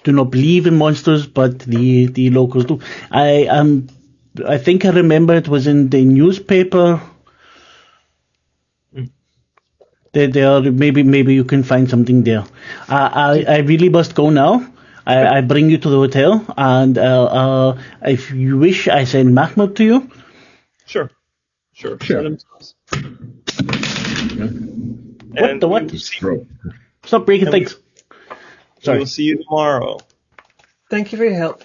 do not believe in monsters, but the locals do. I think I remember it was in the newspaper. They are, maybe you can find something there. I really must go now. I bring you to the hotel, and if you wish, I send Mahmoud to you. Sure. What the what? Stop breaking things. Sorry. We'll see you tomorrow. Thank you for your help.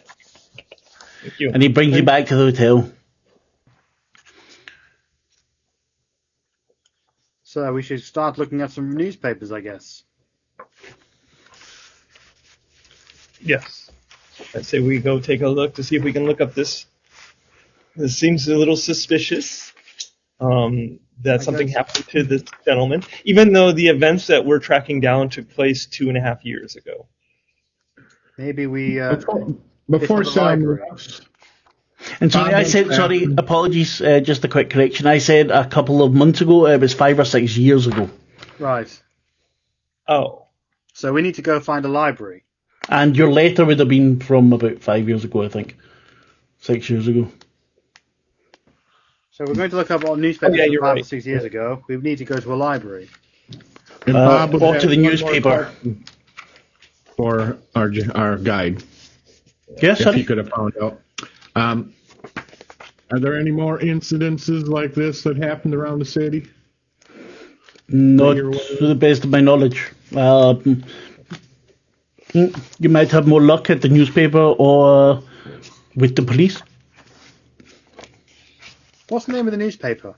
Thank you. And he brings you back to the hotel. So we should start looking at some newspapers, I guess. Yes. I say we go take a look to see if we can look up this. This seems a little suspicious. that something happened to this gentleman, even though the events that we're tracking down took place 2.5 years ago. Maybe we Before the Sam library. left, And sorry, apologies, just a quick correction. I said a couple of months ago, it was 5 or 6 years ago. Right. Oh. So we need to go find a library. And your letter would have been from about 5 years ago, I think. 6 years ago. So we're going to look up what newspapers yeah, from you're 5 or right. 6 years ago. We need to go to a library. and Bob Or had to the one more newspaper. question for our guide, Yes, if sorry? he could have found out. Are there any more incidences like this that happened around the city? Not you're to the best of my knowledge. You might have more luck at the newspaper or with the police. What's the name of the newspaper?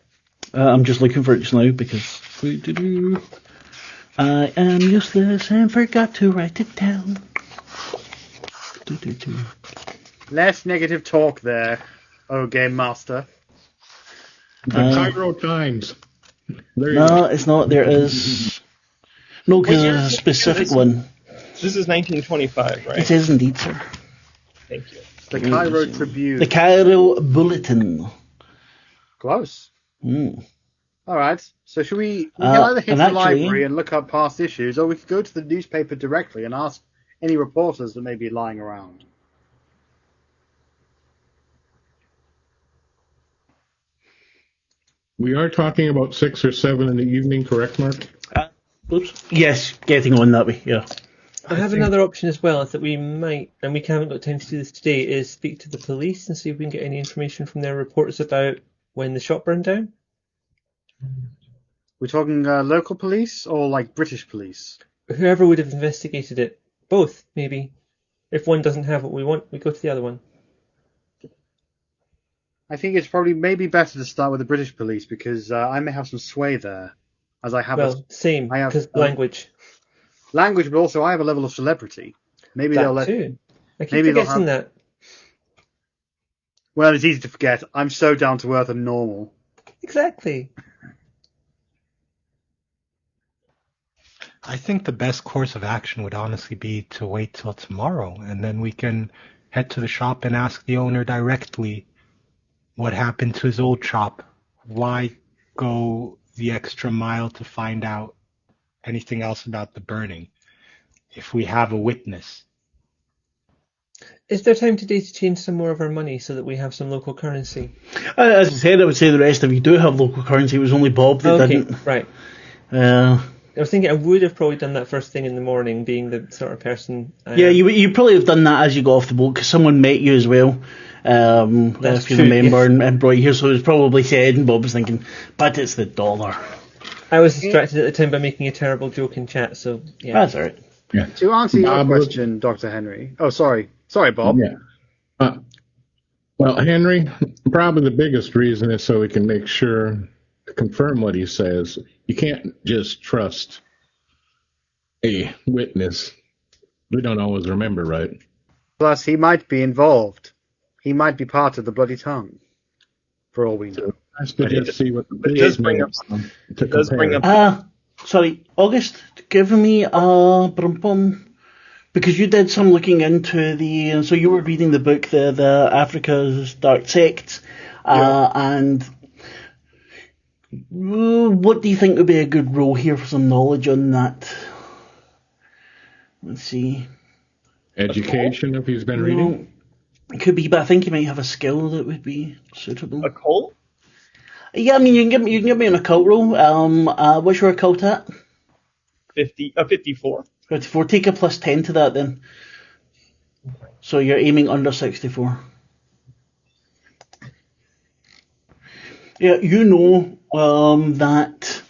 I'm just looking for it just now because I am useless and forgot to write it down. Less negative talk there, Game Master. The Cairo Times. There you No, go. it's not. There is. No, because there's a specific one. This is 1925, right? It is indeed, sir. Thank you. The Cairo Tribune. The Cairo Bulletin. Close. Mm. All right. So should we can either hit and the actually- library and look up past issues, or we could go to the newspaper directly and ask any reporters that may be lying around. We are talking about 6 or 7 in the evening, correct, Mark? Oops. Yes, getting on that way, yeah. I have another option as well, is that we might, and we haven't got time to do this today, is speak to the police and see if we can get any information from their reports about when the shop burned down. We're talking local police or like British police? Whoever would have investigated it. Both, maybe. If one doesn't have what we want, we go to the other one. I think it's probably maybe better to start with the British police because I may have some sway there, as I have Well, same, I have, because language. language, but also I have a level of celebrity. Maybe they'll That let. too. I keep maybe they'll forgetting that. Well, it's easy to forget. I'm so down to earth and normal. Exactly. I think the best course of action would honestly be to wait till tomorrow, and then we can head to the shop and ask the owner directly what happened to his old shop. Why go the extra mile to find out anything else about the burning if we have a witness? Is there time today to change some more of our money so that we have some local currency? As I said, I would say the rest of you do have local currency. It was only Bob that Okay, didn't. right. I was thinking I would have probably done that first thing in the morning, being the sort of person. Yeah, you probably have done that as you got off the boat because someone met you as well. That's if you true, remember, yes. and brought you here. So it was probably said, and Bob was thinking, but it's the dollar. I was distracted at the time by making a terrible joke in chat, so yeah. That's all right. Yeah. To answer your Bob, question, Dr. Henry. Oh, sorry, Bob. Yeah. Well, Henry, probably the biggest reason is so we can make sure to confirm what he says. You can't just trust a witness. We don't always remember, right? Plus, he might be involved. He might be part of the bloody tongue, for all we know. Nice to just see what the It does bring up some. It does bring up. Sorry, August, give me because you did some looking into the. So you were reading the book, the Africa's Dark Sects, and what do you think would be a good role here for some knowledge on that? Let's see. Education, if he's been reading. It could be, but I think you might have a skill that would be suitable. A coal? Yeah, I mean you can give me an occult roll. What's your occult at? 54. 54. Take a plus 10 to that then. So you're aiming under 64. Yeah, you know that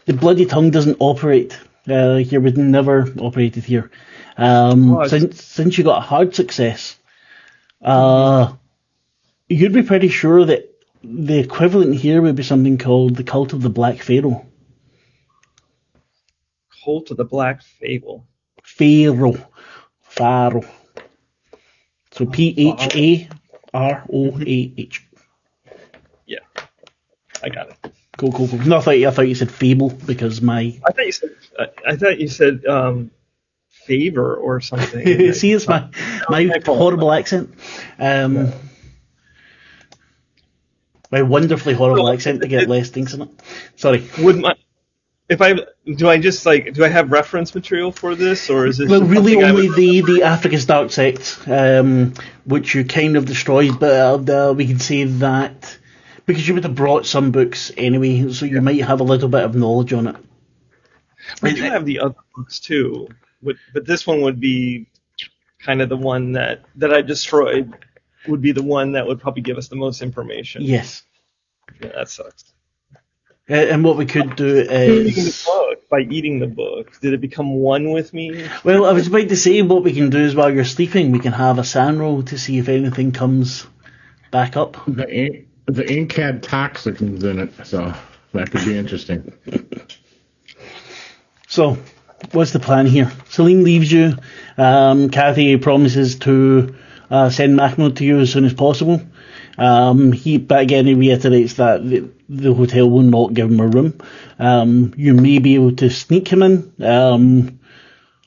the bloody tongue doesn't operate. Here would never operated here. Since you got a hard success, you'd be pretty sure that the equivalent here would be something called the Cult of the Black Pharaoh. Cult of the Black Fable. Pharaoh. So Pharoah. Yeah, I got it. Cool. No, I thought you said fable because my. I thought you said favor or something. See, it's my horrible accent. My wonderfully horrible accent to get less things in it. Sorry. Do I have reference material for this, or is this? Well, really only the Africa's Dark Sect, which you kind of destroyed, but we can say that because you would have brought some books anyway, so you might have a little bit of knowledge on it. We do have the other books too, but this one would be kind of the one that I destroyed. Would be the one that would probably give us the most information. Yes. Yeah, that sucks. And what we could do is... By eating the book, did it become one with me? Well, I was about to say what we can do is while you're sleeping, we can have a sand roll to see if anything comes back up. The ink had toxins in it, so that could be interesting. So, what's the plan here? Celine leaves you. Kathy promises to send Mahmoud to you as soon as possible. But again, he reiterates that the hotel will not give him a room. You may be able to sneak him in,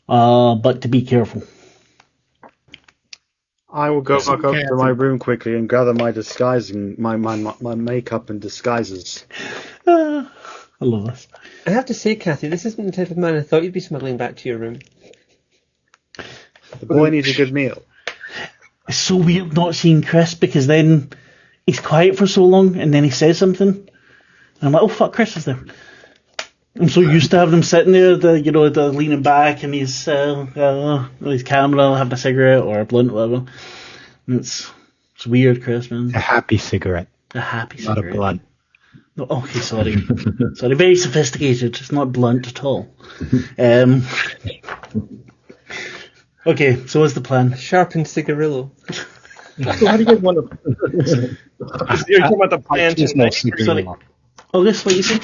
but to be careful. I will go back up to my room quickly and gather my disguising, my makeup and disguises. I love this. I have to say, Kathy, this isn't the type of man I thought you'd be smuggling back to your room. The boy needs a good meal. It's so weird not seeing Chris because then he's quiet for so long and then he says something. And I'm like, oh fuck, Chris is there. I'm so used to having him sitting there, the leaning back and he's his camera, having a cigarette or a blunt, whatever. And it's weird, Chris, man. A happy cigarette. A happy cigarette. Not a blunt. No, okay, sorry. Sorry, very sophisticated. It's not blunt at all. Okay, so what's the plan? A sharpened cigarillo. So how do you want to... You're talking about the plan tonight? Sorry. August, what you say?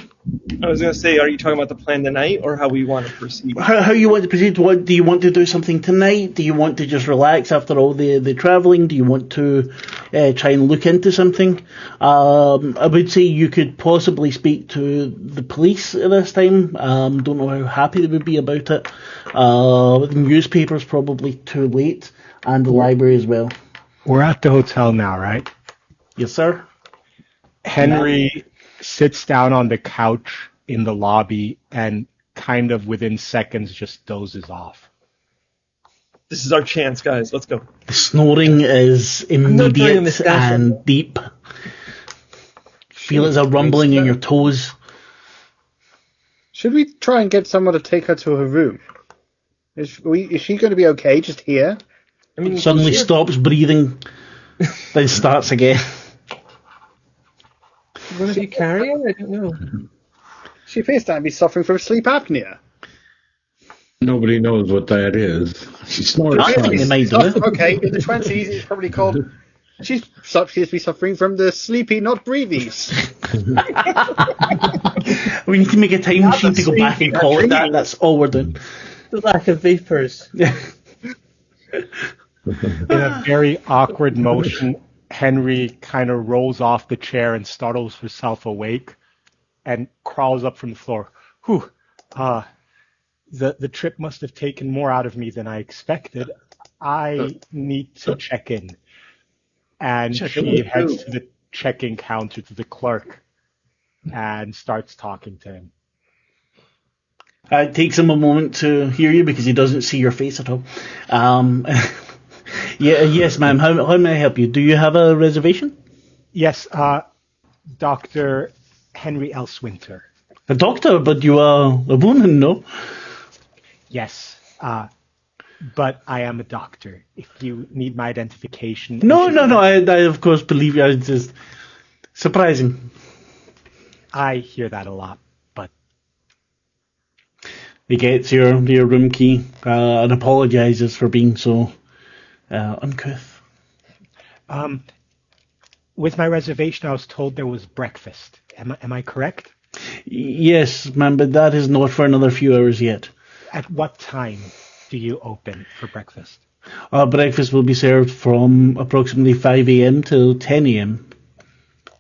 I was going to say, are you talking about the plan tonight or how we want to proceed? How you want to proceed? Do you want to do something tonight? Do you want to just relax after all the travelling? Do you want to try and look into something? I would say you could possibly speak to the police at this time. Don't know how happy they would be about it. The newspaper's probably too late, and the library as well. We're at the hotel now, right? Yes, sir. Henry sits down on the couch in the lobby and kind of within seconds just dozes off. This is our chance, guys. Let's go. The snoring is immediate and deep. Feel it as a rumbling in your toes. Should we try and get someone to take her to her room? Is she going to be okay just here? I mean, suddenly stops breathing, then starts again. Will she carry it? I don't know. She appears to be suffering from sleep apnea. Nobody knows what that is. She snores. Okay, in the 20s, it's probably called... She appears to be suffering from the sleepy, not breathies. We need to make a time machine to go back and call it that. That's all we're doing. The lack of vapors. In a very awkward motion, Henry kind of rolls off the chair and startles herself awake and crawls up from the floor. Whew. The trip must have taken more out of me than I expected. I need to check in. And she heads to the check-in counter to the clerk and starts talking to him. It takes him a moment to hear you because he doesn't see your face at all. Yes, ma'am. How may I help you? Do you have a reservation? Yes, Dr. Henry Elswinter. A doctor, but you are a woman, no? Yes, but I am a doctor. If you need my identification... No, I of course believe you. It's just surprising. I hear that a lot, but... He gets your room key and apologizes for being so uncouth. With my reservation, I was told there was breakfast. Am I correct? Yes, ma'am, but that is not for another few hours yet. At what time do you open for breakfast? Breakfast will be served from approximately 5 a.m. till 10 a.m.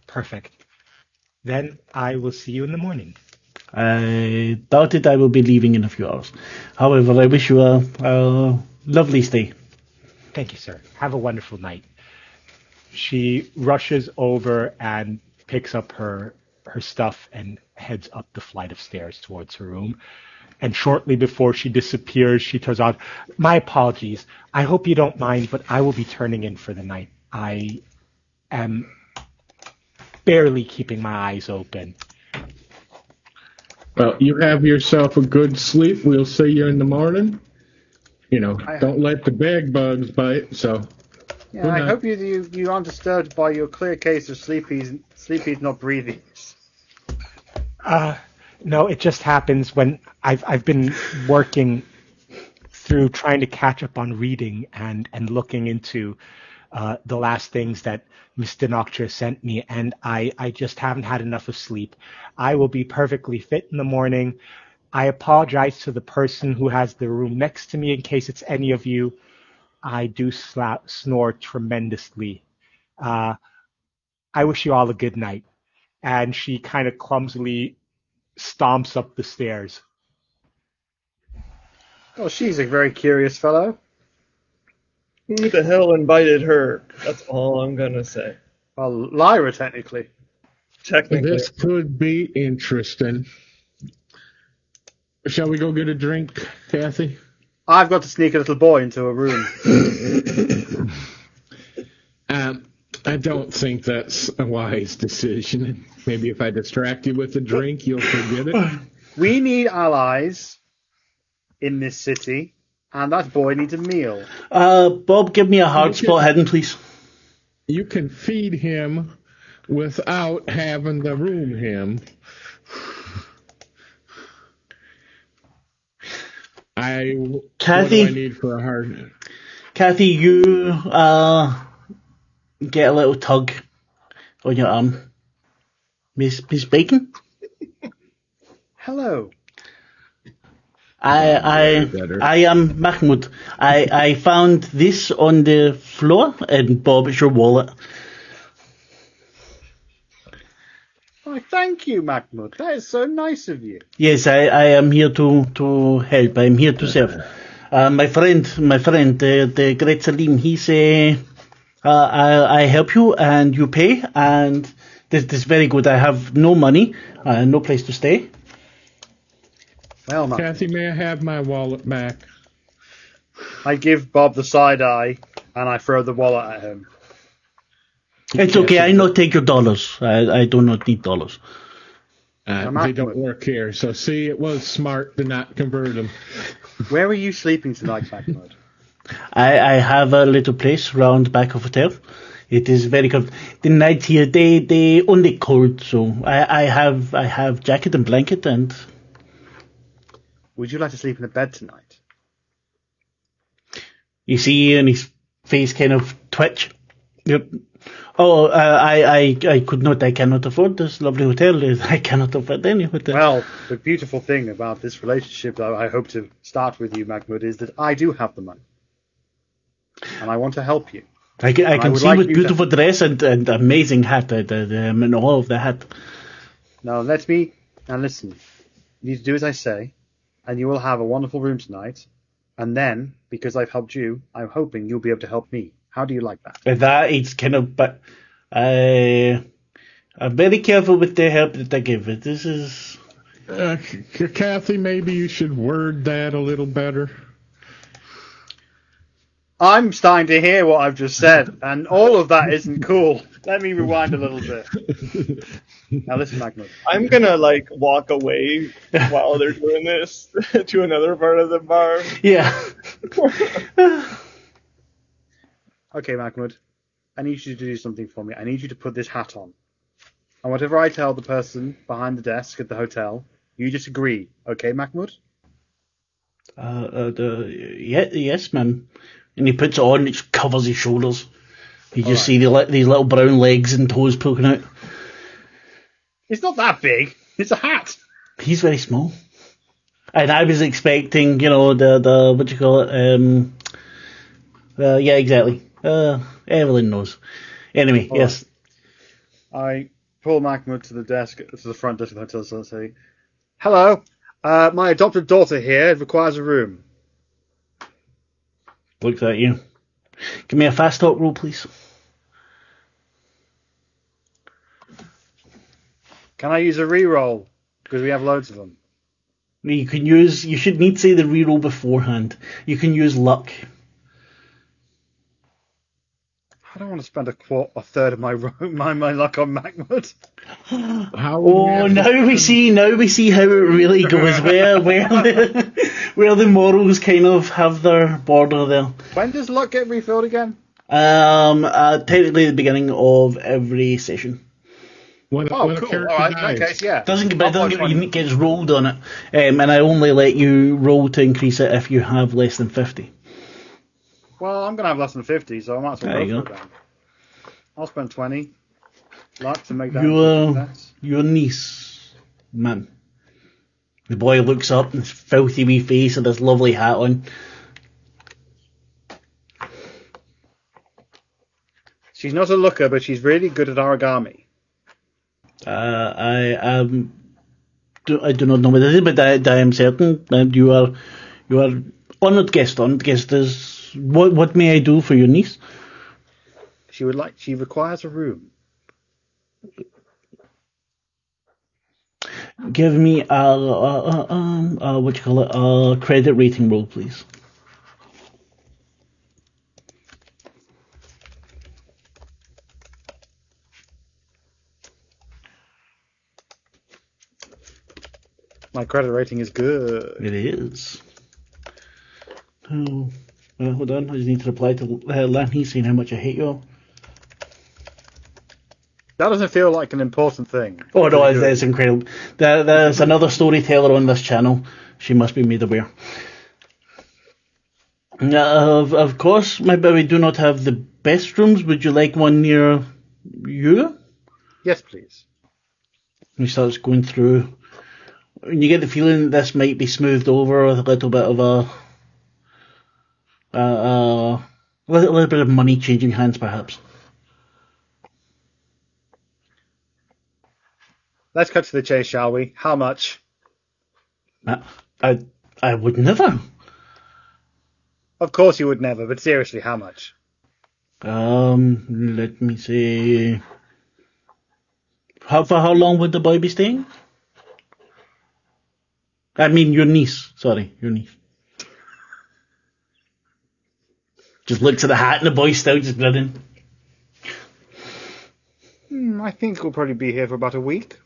Perfect. Then I will see you in the morning. I doubted I will be leaving in a few hours. However, I wish you a lovely stay. Thank you, sir. Have a wonderful night. She rushes over and picks up her stuff and heads up the flight of stairs towards her room. And shortly before she disappears, she turns on, "My apologies. I hope you don't mind, but I will be turning in for the night. I am barely keeping my eyes open." Well, you have yourself a good sleep. We'll see you in the morning. Don't let the bed bugs bite. So, Yeah, I hope you aren't disturbed by your clear case of sleepies not breathing. No, it just happens when I've been working through trying to catch up on reading and looking into the last things that Mr. Noctra sent me, and I just haven't had enough of sleep. I will be perfectly fit in the morning. I apologize to the person who has the room next to me in case it's any of you. I do snore tremendously. I wish you all a good night. And she kind of clumsily stomps up the stairs. Oh, she's a very curious fellow. Who the hell invited her? That's all I'm gonna say. Well, Lyra, technically. Technically. This could be interesting. Shall we go get a drink, Kathy? I've got to sneak a little boy into a room. I don't think that's a wise decision. Maybe if I distract you with a drink, you'll forget it. We need allies in this city, and that boy needs a meal. Bob, give me a hard spot hidden, please. You can feed him without having to room him. Kathy, what do I need for a hard? Kathy, you get a little tug on your arm. Miss Bacon? Hello. I am Mahmoud. I found this on the floor, and Bob, it's your wallet. Why, thank you, Mahmoud. That is so nice of you. Yes, I am here to help. I am here to serve. My friend, the great Salim, he say, I help you and you pay, and this is very good. I have no money, no place to stay. Well, Mahmoud, Kathy, may I have my wallet back? I give Bob the side eye, and I throw the wallet at him. It's okay. I not take your dollars. I do not need dollars. They don't work here. So see, it was smart to not convert them. Where are you sleeping tonight, Mahmoud? I have a little place round back of hotel. It is very cold. The night here, they only cold, so I have jacket and blanket and. Would you like to sleep in the bed tonight? You see, and his face kind of twitch. Yep. Oh, I could not. I cannot afford this lovely hotel. I cannot afford any hotel. Well, the beautiful thing about this relationship that I hope to start with you, Mahmoud, is that I do have the money, and I want to help you. I can see like with you beautiful dress and amazing hat. And all of the hat. Now listen. You need to do as I say, and you will have a wonderful room tonight. And then, because I've helped you, I'm hoping you'll be able to help me. How do you like that? That is kind of, but I'm very careful with the help that I give it. This is. Kathy, maybe you should word that a little better. I'm starting to hear what I've just said, and all of that isn't cool. Let me rewind a little bit. Now listen, Magnus. I'm gonna walk away while they're doing this to another part of the bar. Yeah. Okay, Mahmoud, I need you to do something for me. I need you to put this hat on. And whatever I tell the person behind the desk at the hotel, you just agree. Okay, Mahmoud? Yes, ma'am. And he puts it on, it covers his shoulders. You just see these little brown legs and toes poking out. It's not that big. It's a hat. He's very small. And I was expecting, the what do you call it? Yeah, exactly. Evelyn knows. Anyway, yes. I pull Mahmoud to the desk, to the front desk of the hotel, and say, "Hello, my adopted daughter here requires a room." Looks at you. Give me a fast talk roll, please. Can I use a re-roll? Because we have loads of them. You can use. You should need to say the reroll beforehand. You can use luck. I don't want to spend a third of my luck on Mahmoud. Oh, now we see how it really goes. Where the morals kind of have their border there. When does luck get refilled again? Technically the beginning of every session. When Cool. a character All right, dies. in that case, yeah. Doesn't I'll get watch it gets rolled on it, and I only let you roll to increase it if you have less than 50. Well, I'm going to have less than 50, so I might as well There you go go. for it then. I'll spend 20 luck to make that into success. Your niece, man. The boy looks up, his filthy wee face and his lovely hat on. She's not a looker, but she's really good at origami. I do not know what it is, but I am certain that you are honoured guest. Honoured guest is what may I do for your niece? She requires a room. Give me a credit rating roll, please. My credit rating is good. It is. Oh, hold on. I just need to reply to Lanny saying how much I hate you all. That doesn't feel like an important thing. Oh no, it's incredible. There's another storyteller on this channel. She must be made aware. Of course, maybe we do not have the best rooms. Would you like one near you? Yes, please. He starts going through. And you get the feeling that this might be smoothed over with a little bit of a little bit of money changing hands, perhaps. Let's cut to the chase, shall we? How much? I would never. Of course you would never, but seriously, how much? Let me see. For how long would the boy be staying? I mean, your niece. Sorry, your niece. Just looks at the hat and the boy's still just grinning. I think we'll probably be here for about a week.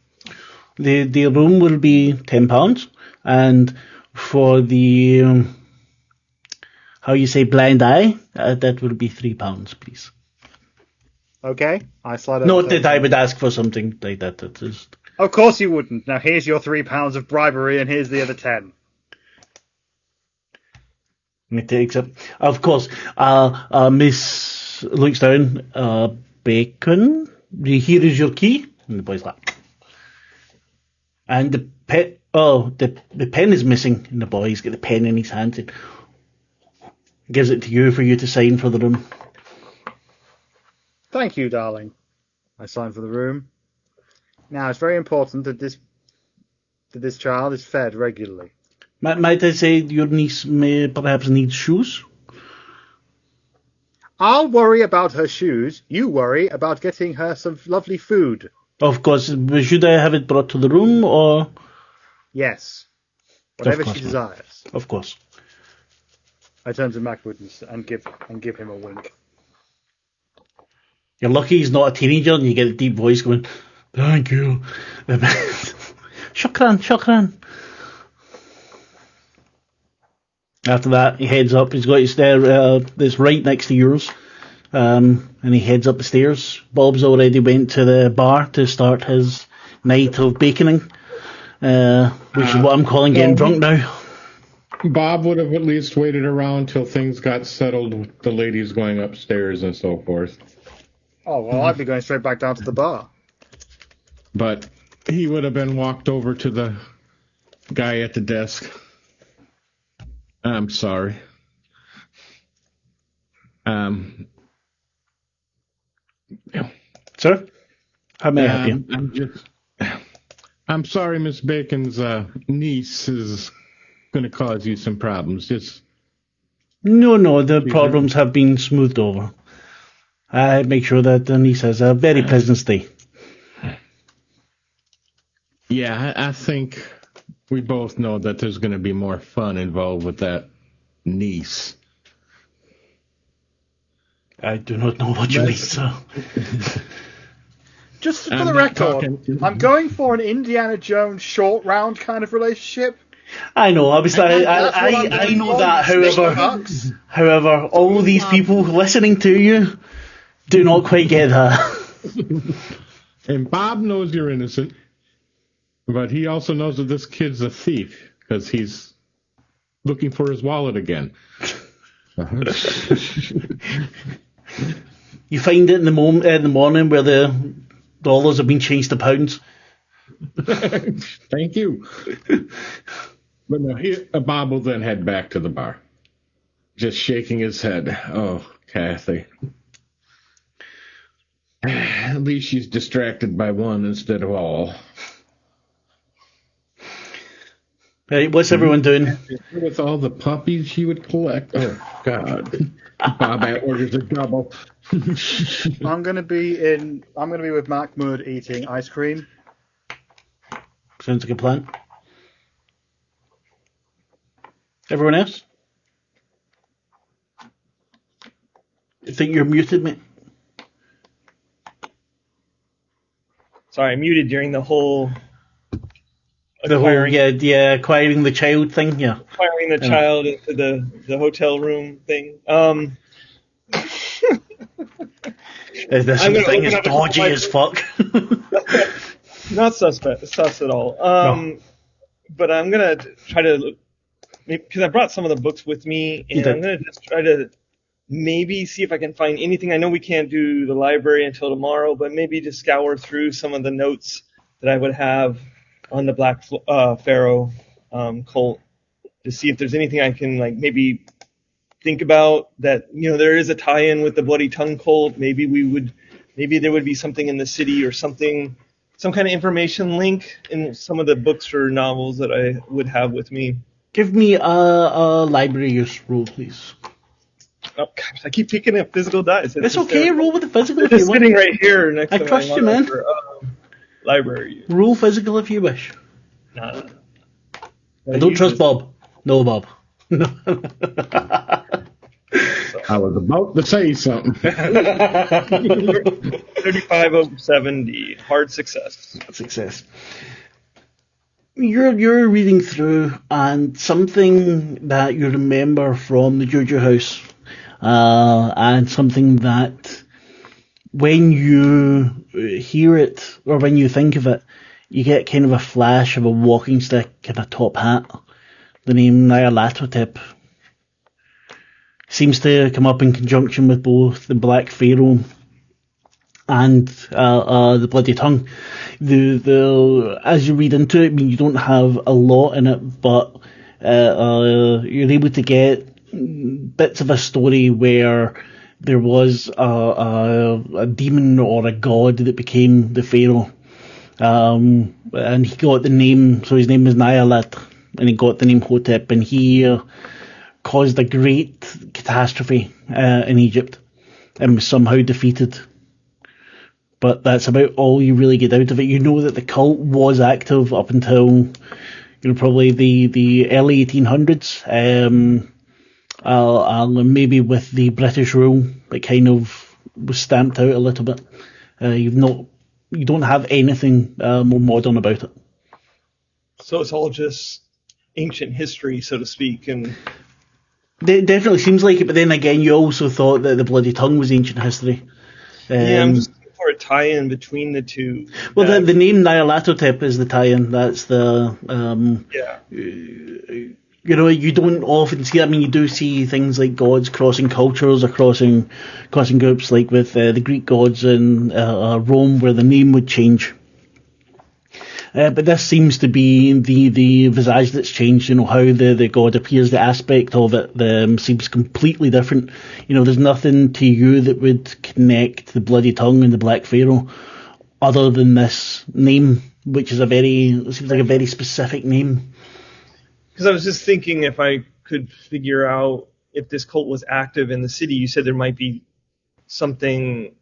The room will be £10, and for the how you say blind eye, that will be £3, please. Okay, I slide over. Not that I would ask for something like that. That is. Of course you wouldn't. Now here's your £3 of bribery, and here's the other 10. He takes it. Of course, Miss looks down. Bacon. Here is your key. And the boy's like. And the pen is missing. And the boy's got the pen in his hand. And gives it to you for you to sign for the room. Thank you, darling. I sign for the room. Now, it's very important that this child is fed regularly. Might I say your niece may perhaps need shoes? I'll worry about her shoes. You worry about getting her some lovely food. Of course. Should I have it brought to the room, or...? Yes. Whatever course, she ma'am. desires. Of course. I turn to Macwood and give him a wink. You're lucky he's not a teenager and you get a deep voice going, thank you. Shukran. After that, he heads up. He's got his stair that's right next to yours. And he heads up the stairs. Bob's already went to the bar to start his night of baconing, which is what I'm calling getting drunk now. Bob would have at least waited around till things got settled with the ladies going upstairs and so forth. Oh, well, I'd be going straight back down to the bar. But he would have been walked over to the guy at the desk. I'm sorry. Sir? How may I help you? I'm sorry, Miss Bacon's niece is going to cause you some problems. Just No, the problems have been smoothed over. I make sure that the niece has a very pleasant stay. yeah, I think we both know that there's going to be more fun involved with that niece. I do not know what you mean, sir. Just for I'm the not record, talking- I'm going for an Indiana Jones short round kind of relationship. I know, obviously, That's what I'm I doing know for that, you, however, all these people listening to you do not quite get that. And Bob knows you're innocent, but he also knows that this kid's a thief because he's looking for his wallet again. You find it in the morning where the dollars have been changed to pounds. Thank you. But no, Bob will then head back to the bar, just shaking his head. Oh, Kathy. At least she's distracted by one instead of all. Right, what's everyone doing? With all the puppies she would collect. Oh, God. Bob orders a double. I'm gonna be with Mahmoud eating ice cream. Sounds like a plan. Everyone else? I think you're muted, mate. Sorry, I muted during the whole Acquiring the child thing, yeah. acquiring the child into the hotel room thing. This I'm gonna thing is open up a dodgy couple as fuck. Not sus at all. No. But I'm gonna try to, because I brought some of the books with me, and I'm gonna just try to maybe see if I can find anything. I know we can't do the library until tomorrow, but maybe just scour through some of the notes that I would have on the Black Pharaoh cult to see if there's anything I can maybe think about that. There is a tie-in with the Bloody Tongue cult. Maybe there would be something in the city or something, some kind of information link in some of the books or novels that I would have with me. Give me a library use roll, please. Oh gosh, I keep picking up physical dice. It's okay, roll with the physical if It's you want. sitting right here next to I trust you, man. Library. Roll physical if you wish. Nah. I don't trust Bob. No, Bob. I was about to say something. 35 over 70. Hard success. Success. You're reading through, and something that you remember from the Juju house, and something that when you hear it or when you think of it, you get kind of a flash of a walking stick and a top hat. The name Nyarlathotep seems to come up in conjunction with both the Black Pharaoh and the Bloody Tongue. As you read into it, you don't have a lot in it, but you're able to get bits of a story where there was a demon or a god that became the Pharaoh. And he got the name, so his name is Nyarlath, and he got the name Hotep, and he caused a great catastrophe in Egypt and was somehow defeated. But that's about all you really get out of it. You know that the cult was active up until probably the early 1800s, maybe with the British rule, it kind of was stamped out a little bit. You don't have anything more modern about it. So it's all just ancient history, so to speak, and It definitely seems like it, but then again, you also thought that the Bloody Tongue was ancient history. yeah, I'm just looking for a tie-in between the two. Well, the name Nyarlathotep is the tie-in. That's the you don't often see. I mean, you do see things like gods crossing cultures or crossing groups, like with the Greek gods in Rome, where the name would change. But this seems to be the visage that's changed. How the god appears, the aspect of it seems completely different. There's nothing to you that would connect the Bloody Tongue and the Black Pharaoh other than this name, which is seems like a very specific name. Because I was just thinking if I could figure out if this cult was active in the city. You said there might be something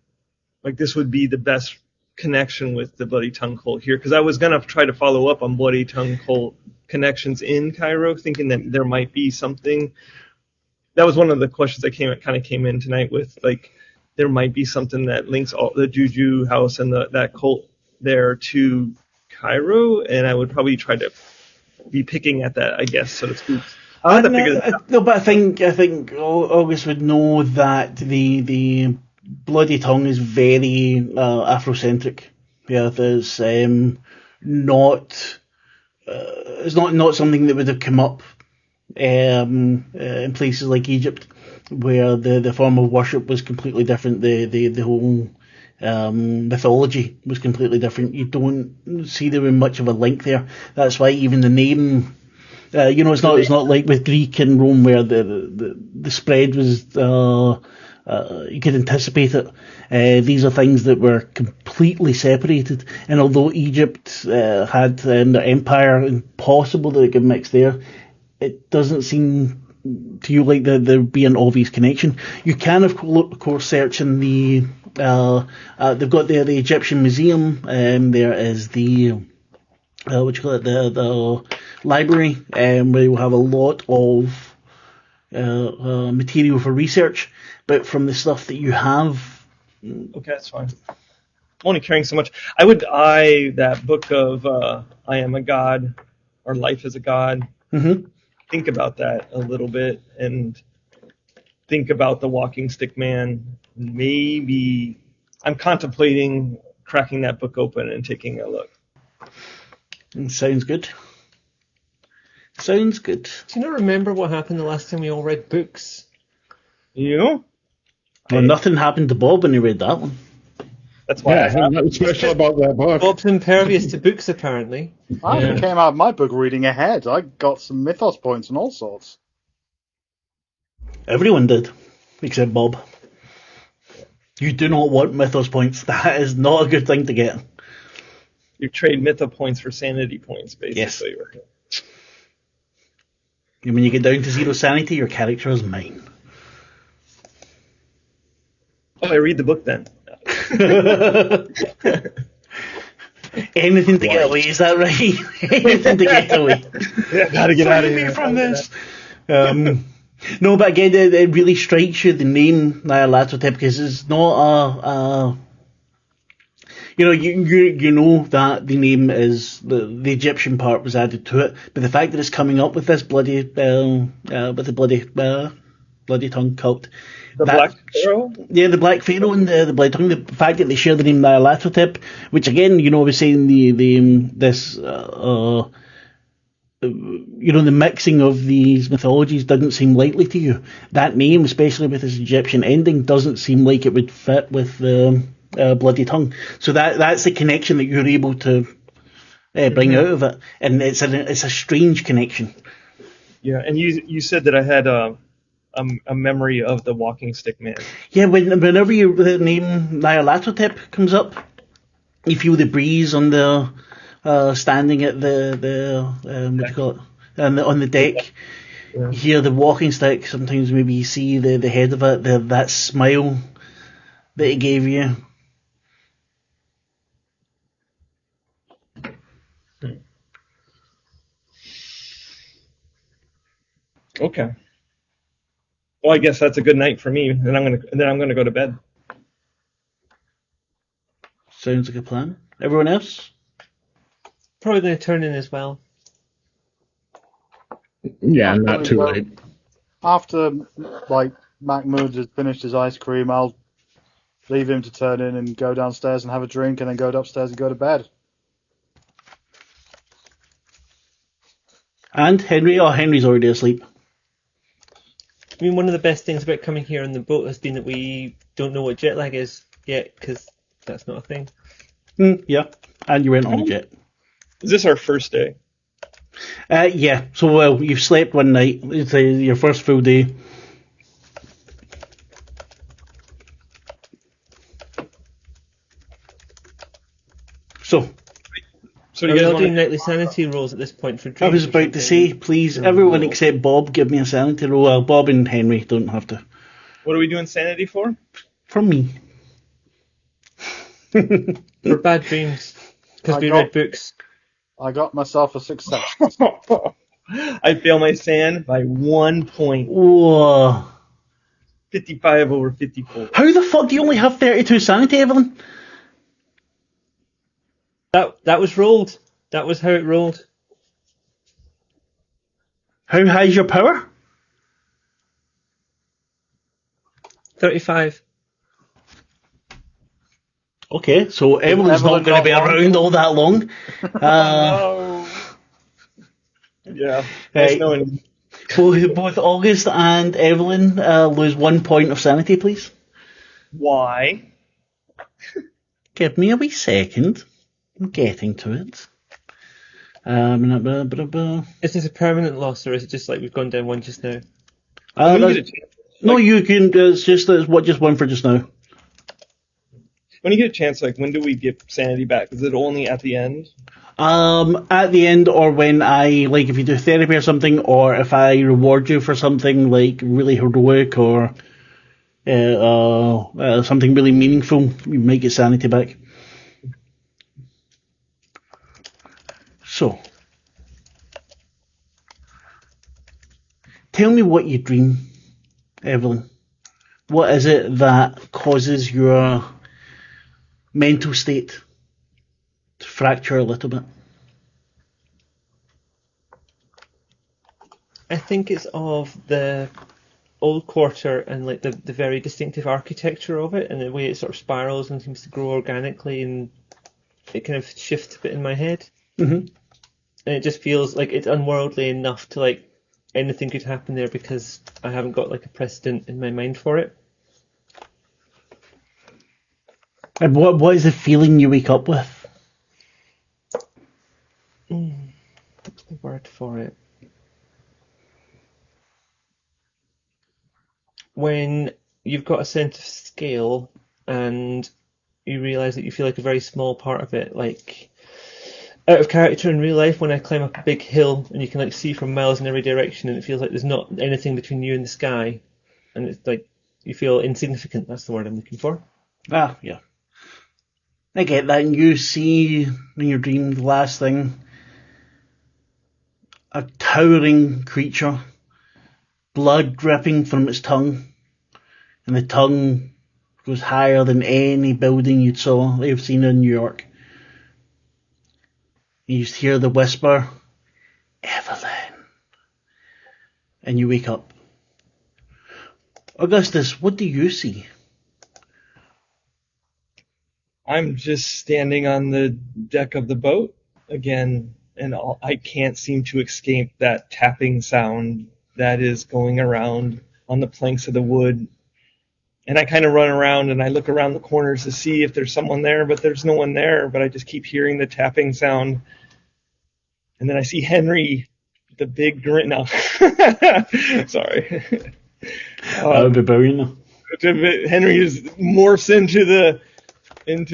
like this would be the best connection with the Bloody Tongue cult here. Because I was going to try to follow up on Bloody Tongue cult connections in Cairo, thinking that there might be something. That was one of the questions that came in tonight with, like, there might be something that links all the Juju house and that cult there to Cairo, and I would probably try to be picking at that, I guess, so to speak. I'll have to figure that out. No, but I think August would know that the Bloody Tongue is very Afrocentric. Yeah, there's not it's not something that would have come up in places like Egypt, where the form of worship was completely different. The whole mythology was completely different. You don't see there was much of a link there. That's why even the name, it's not like with Greek and Rome where the spread was you could anticipate it. These are things that were completely separated, and although Egypt had their empire, impossible that it could mix there, it doesn't seem to you like there would be an obvious connection. You can of course search in the they've got the Egyptian Museum. There is the the library, where you have a lot of material for research. But from the stuff that you have, okay, that's fine. I'm only carrying so much. I would eye that book of I Am a God or Life as a God. Mm-hmm. Think about that a little bit and think about the walking stick man. Maybe I'm contemplating cracking that book open and taking a look. Sounds good. Sounds good. Do you not remember what happened the last time we all read books? You? Well, nothing happened to Bob when he read that one. That's why I have nothing special about that book. Bob's impervious to books, apparently. I came out of my book reading ahead. I got some mythos points and all sorts. Everyone did, except Bob. You do not want mythos points. That is not a good thing to get. You trade mytho points for sanity points, basically. Yes. And when you get down to 0 sanity, your character is mine. Oh, I read the book then. Anything to get away, is that right? Anything to get away. Yeah, gotta get out of here. From this. No, but again, it really strikes you, the name Nyarlathotep, because it's not a you know that the name is the Egyptian part was added to it, but the fact that it's coming up with this bloody tongue cult. Black Pharaoh? Yeah, the Black Pharaoh and the Bloody Tongue. The fact that they share the name Nyarlathotep, which again, I was saying the mixing of these mythologies didn't seem likely to you. That name, especially with this Egyptian ending, doesn't seem like it would fit with the Bloody Tongue. So that's the connection that you're able to bring out of it, and it's a strange connection. Yeah, and you said that I had a memory of the walking stick man. Yeah, whenever the name Nyarlathotep comes up, you feel the breeze on the standing at the what do you call it, on the deck. Yeah. You hear the walking stick. Sometimes maybe you see the head of it, that smile that it gave you. Okay. Well, I guess that's a good night for me, and then I'm gonna go to bed. Sounds like a plan. Everyone else? Probably going to turn in as well. Yeah, not too late. After Mahmoud has finished his ice cream, I'll leave him to turn in and go downstairs and have a drink, and then go upstairs and go to bed. And Henry? Oh, Henry's already asleep. I mean, one of the best things about coming here on the boat has been that we don't know what jet lag is yet, because that's not a thing. Yeah, and you went on a jet. Is this our first day? Yeah, so you've slept one night. It's your first full day. So, So Are you we guys all want doing to... nightly sanity rolls at this point for I dreams? was or about to something? say, please, everyone except Bob, give me a sanity roll. Well, Bob and Henry don't have to. What are we doing sanity for? From me. For bad dreams. Because I we got- read books. I got myself a success. I fail my sand by 1 point. Whoa. 55 over 54. How the fuck do you only have 32 sanity, Evelyn? That was rolled. That was how it rolled. How high's your power? 35. Okay, so Evelyn's not Evelyn going to be not long? around all that long. Oh. Yeah. Nice Right. knowing. Both August and Evelyn lose 1 point of sanity, please. Why? Give me a wee second. I'm getting to it. Is this a permanent loss, or is it just like we've gone down one just now? When you get a chance, No, you can. It's just one for just now. when you get a chance, like when do we get sanity back? Is it only at the end? At the end, or when if you do therapy or something, or if I reward you for something like really heroic or something really meaningful, you might get sanity back. So, tell me what you dream, Evelyn. What is it that causes your mental state to fracture a little bit? I think it's of the old quarter and like the very distinctive architecture of it and the way it sort of spirals and seems to grow organically, and it kind of shifts a bit in my head. Mm-hmm. And it just feels like it's unworldly enough to like anything could happen there because I haven't got like a precedent in my mind for it. And what is the feeling you wake up with? What's the word for it? When you've got a sense of scale and you realise that you feel like a very small part of it, like out of character in real life when I climb up a big hill and you can like see from miles in every direction and it feels like there's not anything between you and the sky, and it's like you feel insignificant. That's the word I'm looking for. Ah, yeah. I get that. And you see in your dream the last thing, a towering creature, blood dripping from its tongue, and the tongue goes higher than any building you've seen in New York. You just hear the whisper, Evelyn, and you wake up. Augustus, what do you see? I'm just standing on the deck of the boat again, and I can't seem to escape that tapping sound that is going around on the planks of the wood. And I kind of run around and I look around the corners to see if there's someone there, but there's no one there. But I just keep hearing the tapping sound. And then I see Henry, the big grin. No, sorry. That would be brilliant. Henry is morphs into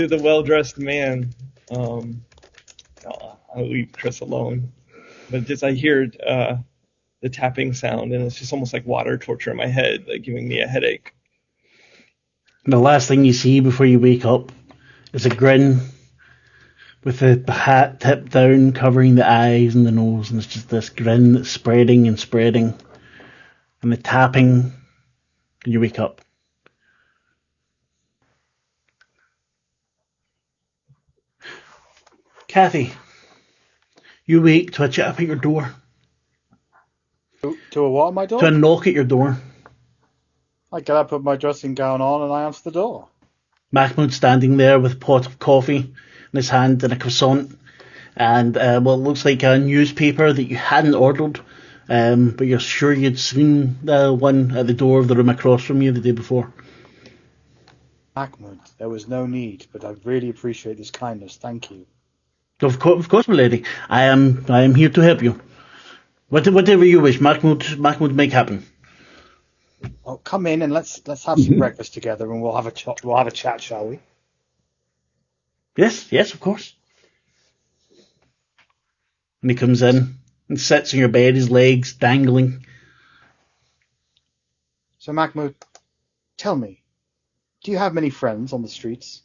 the well-dressed man. I'll leave Chris alone. But just I hear the tapping sound, and it's just almost like water torture in my head, like giving me a headache. The last thing you see before you wake up is a grin with the hat tipped down, covering the eyes and the nose, and it's just this grin that's spreading and spreading, and the tapping, and you wake up. Kathy, you wake to a chap at your door, To a what on my door? to a knock at your door. I get up, put my dressing gown on, and I answer the door. Mahmoud's standing there with a pot of coffee in his hand and a croissant, and it looks like a newspaper that you hadn't ordered, but you're sure you'd seen the one at the door of the room across from you the day before. Mahmoud, there was no need, but I really appreciate this kindness. Thank you. Of course, my lady. I am here to help you. Whatever you wish, Mahmoud make happen. Well, come in and let's have some breakfast together, and we'll have a chat, shall we? Yes, of course. And he comes in and sits on your bed, his legs dangling. So, Mahmoud, tell me, do you have many friends on the streets?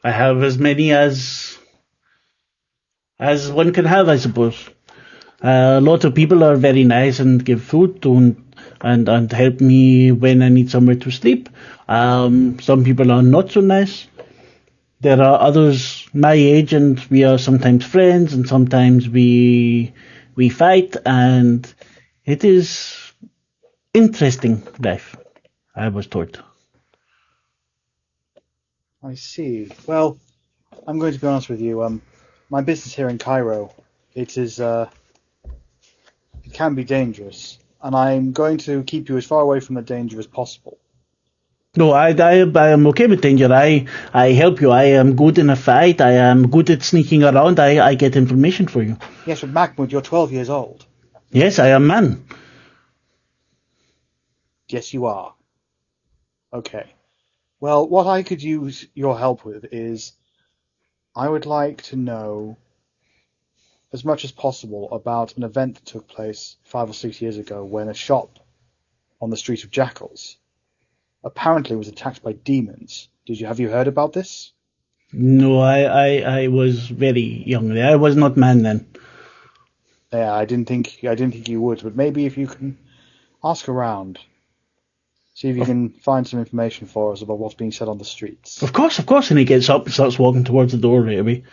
I have as many as one can have, I suppose. A lot of people are very nice and give food and help me when I need somewhere to sleep. Some people are not so nice. There are others my age, and we are sometimes friends, and sometimes we fight, and it is interesting life, I was told. I see. Well, I'm going to be honest with you. My business here in Cairo, it can be dangerous, and I'm going to keep you as far away from the danger as possible. No, I am okay with danger. I help you. I am good in a fight. I am good at sneaking around. I get information for you. Yes, but Mahmoud, you're 12 years old. Yes, I am man. Yes, you are. Okay. Well, what I could use your help with is I would like to know as much as possible about an event that took place 5 or 6 years ago when a shop on the Street of Jackals apparently was attacked by demons. Have you heard about this? No, I was very young. I was not man then. Yeah, I didn't think you would, but maybe if you can ask around, see if you can find some information for us about what's being said on the streets. Of course. And he gets up and starts walking towards the door right away.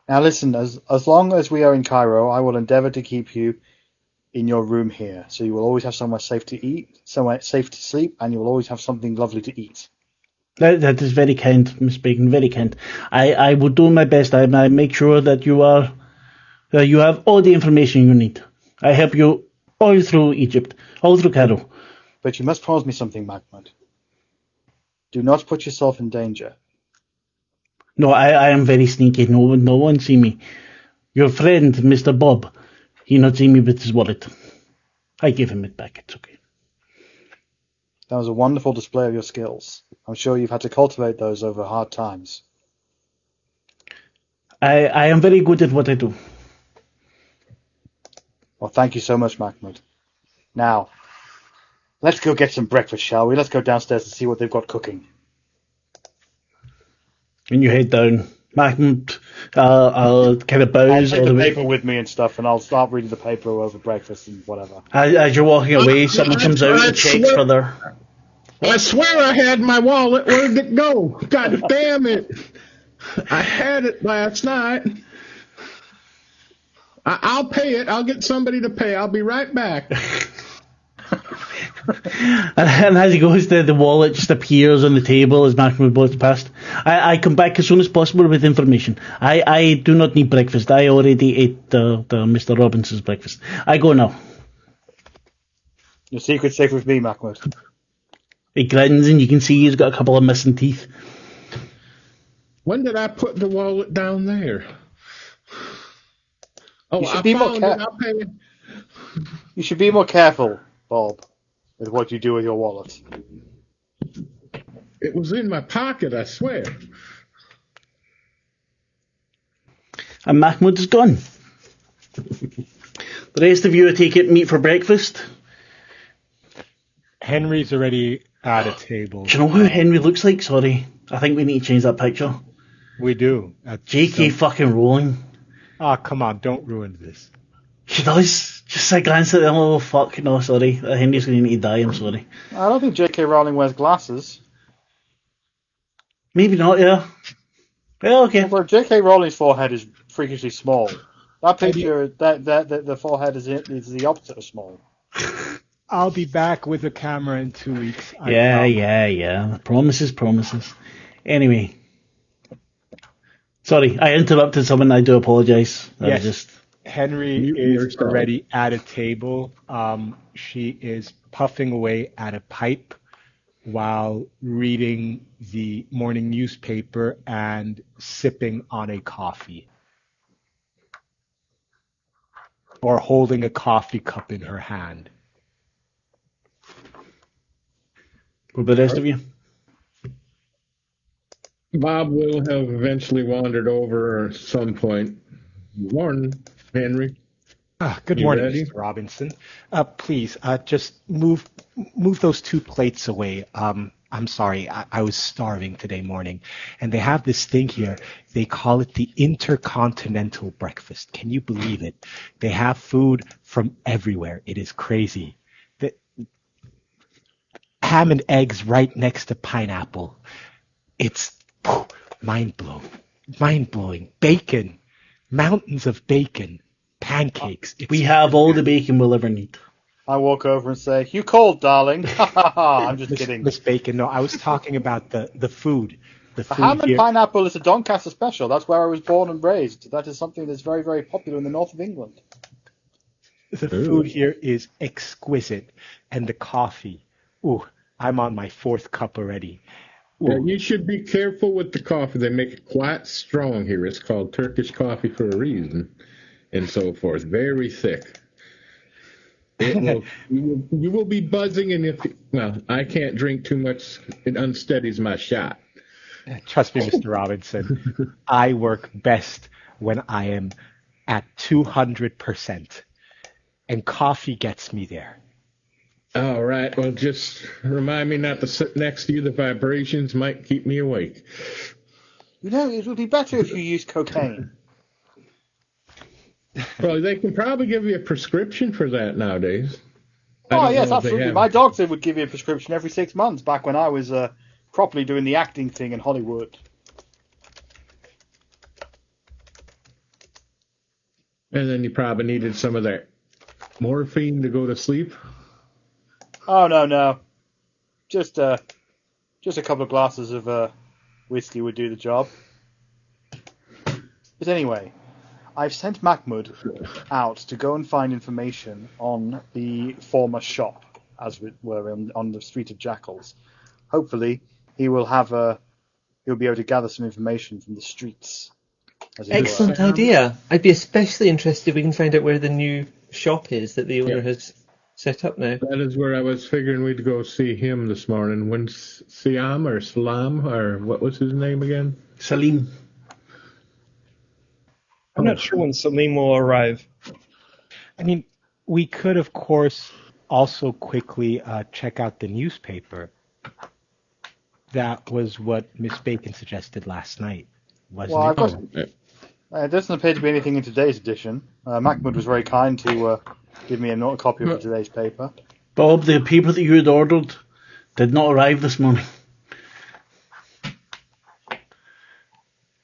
Now listen, as long as we are in Cairo, I will endeavour to keep you in your room here, so you will always have somewhere safe to eat, somewhere safe to sleep, and you will always have something lovely to eat. That is very kind, Miss Bacon, very kind. I will do my best. I make sure that you have all the information you need. I help you all through Egypt, all through Cairo. But you must promise me something, Mahmoud. Do not put yourself in danger. No, I am very sneaky. No one see me. Your friend, Mr. Bob, he not see me with his wallet. I give him it back. It's okay. That was a wonderful display of your skills. I'm sure you've had to cultivate those over hard times. I am very good at what I do. Well, thank you so much, Mahmoud. Now, let's go get some breakfast, shall we? Let's go downstairs and see what they've got cooking. When you head down, Mahmoud kind of bows. I'll take the paper with me and stuff, and I'll start reading the paper over breakfast and whatever. As you're walking away, someone comes out and checks for their... I swear I had my wallet. Where did it go? God damn it. I had it last night. I'll pay it. I'll get somebody to pay. I'll be right back. And as he goes, the wallet just appears on the table as Mahmoud walks past. I come back as soon as possible with information. I do not need breakfast. I already ate the Mr. Robinson's breakfast. I go now. Your secret's safe with me, Mahmoud. He grins and you can see he's got a couple of missing teeth. When did I put the wallet down there? Oh, I found it. I'll pay it. You should be more careful, Bob, with what you do with your wallet. It was in my pocket, I swear. And Mahmoud is gone. The rest of you, I take it, meet for breakfast. Henry's already at a table. Do you know who Henry looks like? Sorry. I think we need to change that picture. We do. J.K. fucking Rowling. Ah, come on, don't ruin this. She does. Just a glance at them. Oh, fuck. No, sorry. Henry's going to need to die. I'm sorry. I don't think J.K. Rowling wears glasses. Maybe not, yeah. Yeah, okay. Well, J.K. Rowling's forehead is freakishly small. That picture, the forehead is the opposite of small. I'll be back with a camera in 2 weeks. Yeah. Promises. Anyway. Sorry, I interrupted someone. I do apologise. Yes. Henry is already at a table. She is puffing away at a pipe while reading the morning newspaper and sipping on a coffee. Or holding a coffee cup in her hand. What about the rest of you? Bob will have eventually wandered over at some point, Morning, Henry. Good You morning, ready? Mr. Robinson. Please, just move those 2 plates away. I'm sorry, I was starving today morning, and they have this thing here. They call it the Intercontinental Breakfast. Can you believe it? They have food from everywhere. It is crazy. The ham and eggs right next to pineapple. It's mind-blowing. Mind-blowing. Bacon. Mountains of bacon. Pancakes. We have all the bacon we'll ever need. I walk over and say, "You called, darling." I'm just kidding. Miss Bacon, no, I was talking about the food. The The food ham and here. pineapple is a Doncaster special. That's where I was born and raised. That is something that's very, very popular in the north of England. The food here is exquisite, and the coffee. Ooh, I'm on my 4th cup already. Ooh. You should be careful with the coffee. They make it quite strong here. It's called Turkish coffee for a reason, and so forth. Very thick. You will be buzzing, and I can't drink too much. It unsteadies my shot. Trust me, Mr. Robinson. I work best when I am at 200%, and coffee gets me there. All right. Well, just remind me not to sit next to you. The vibrations might keep me awake. You know, it would be better if you used cocaine. Well, they can probably give you a prescription for that nowadays. I Oh, don't yes, know if they absolutely. have. My doctor would give you a prescription every 6 months back when I was properly doing the acting thing in Hollywood. And then you probably needed some of that morphine to go to sleep. Oh, no. Just a couple of glasses of whiskey would do the job. But anyway, I've sent Mahmoud out to go and find information on the former shop, as it were, on the Street of Jackals. Hopefully, he'll be able to gather some information from the streets. As it were. Excellent idea. I'd be especially interested if we can find out where the new shop is that the owner has set up now. That is where I was figuring we'd go see him this morning. When Siam or Salam, or what was his name again? Salim. I'm not sure when Salim will arrive. I mean, we could, of course, also quickly check out the newspaper. That was what Miss Bacon suggested last night, wasn't Well, it? I've got. It doesn't appear to be anything in today's edition. Mahmoud was very kind to give me a copy of today's paper. Bob, the paper that you had ordered did not arrive this morning.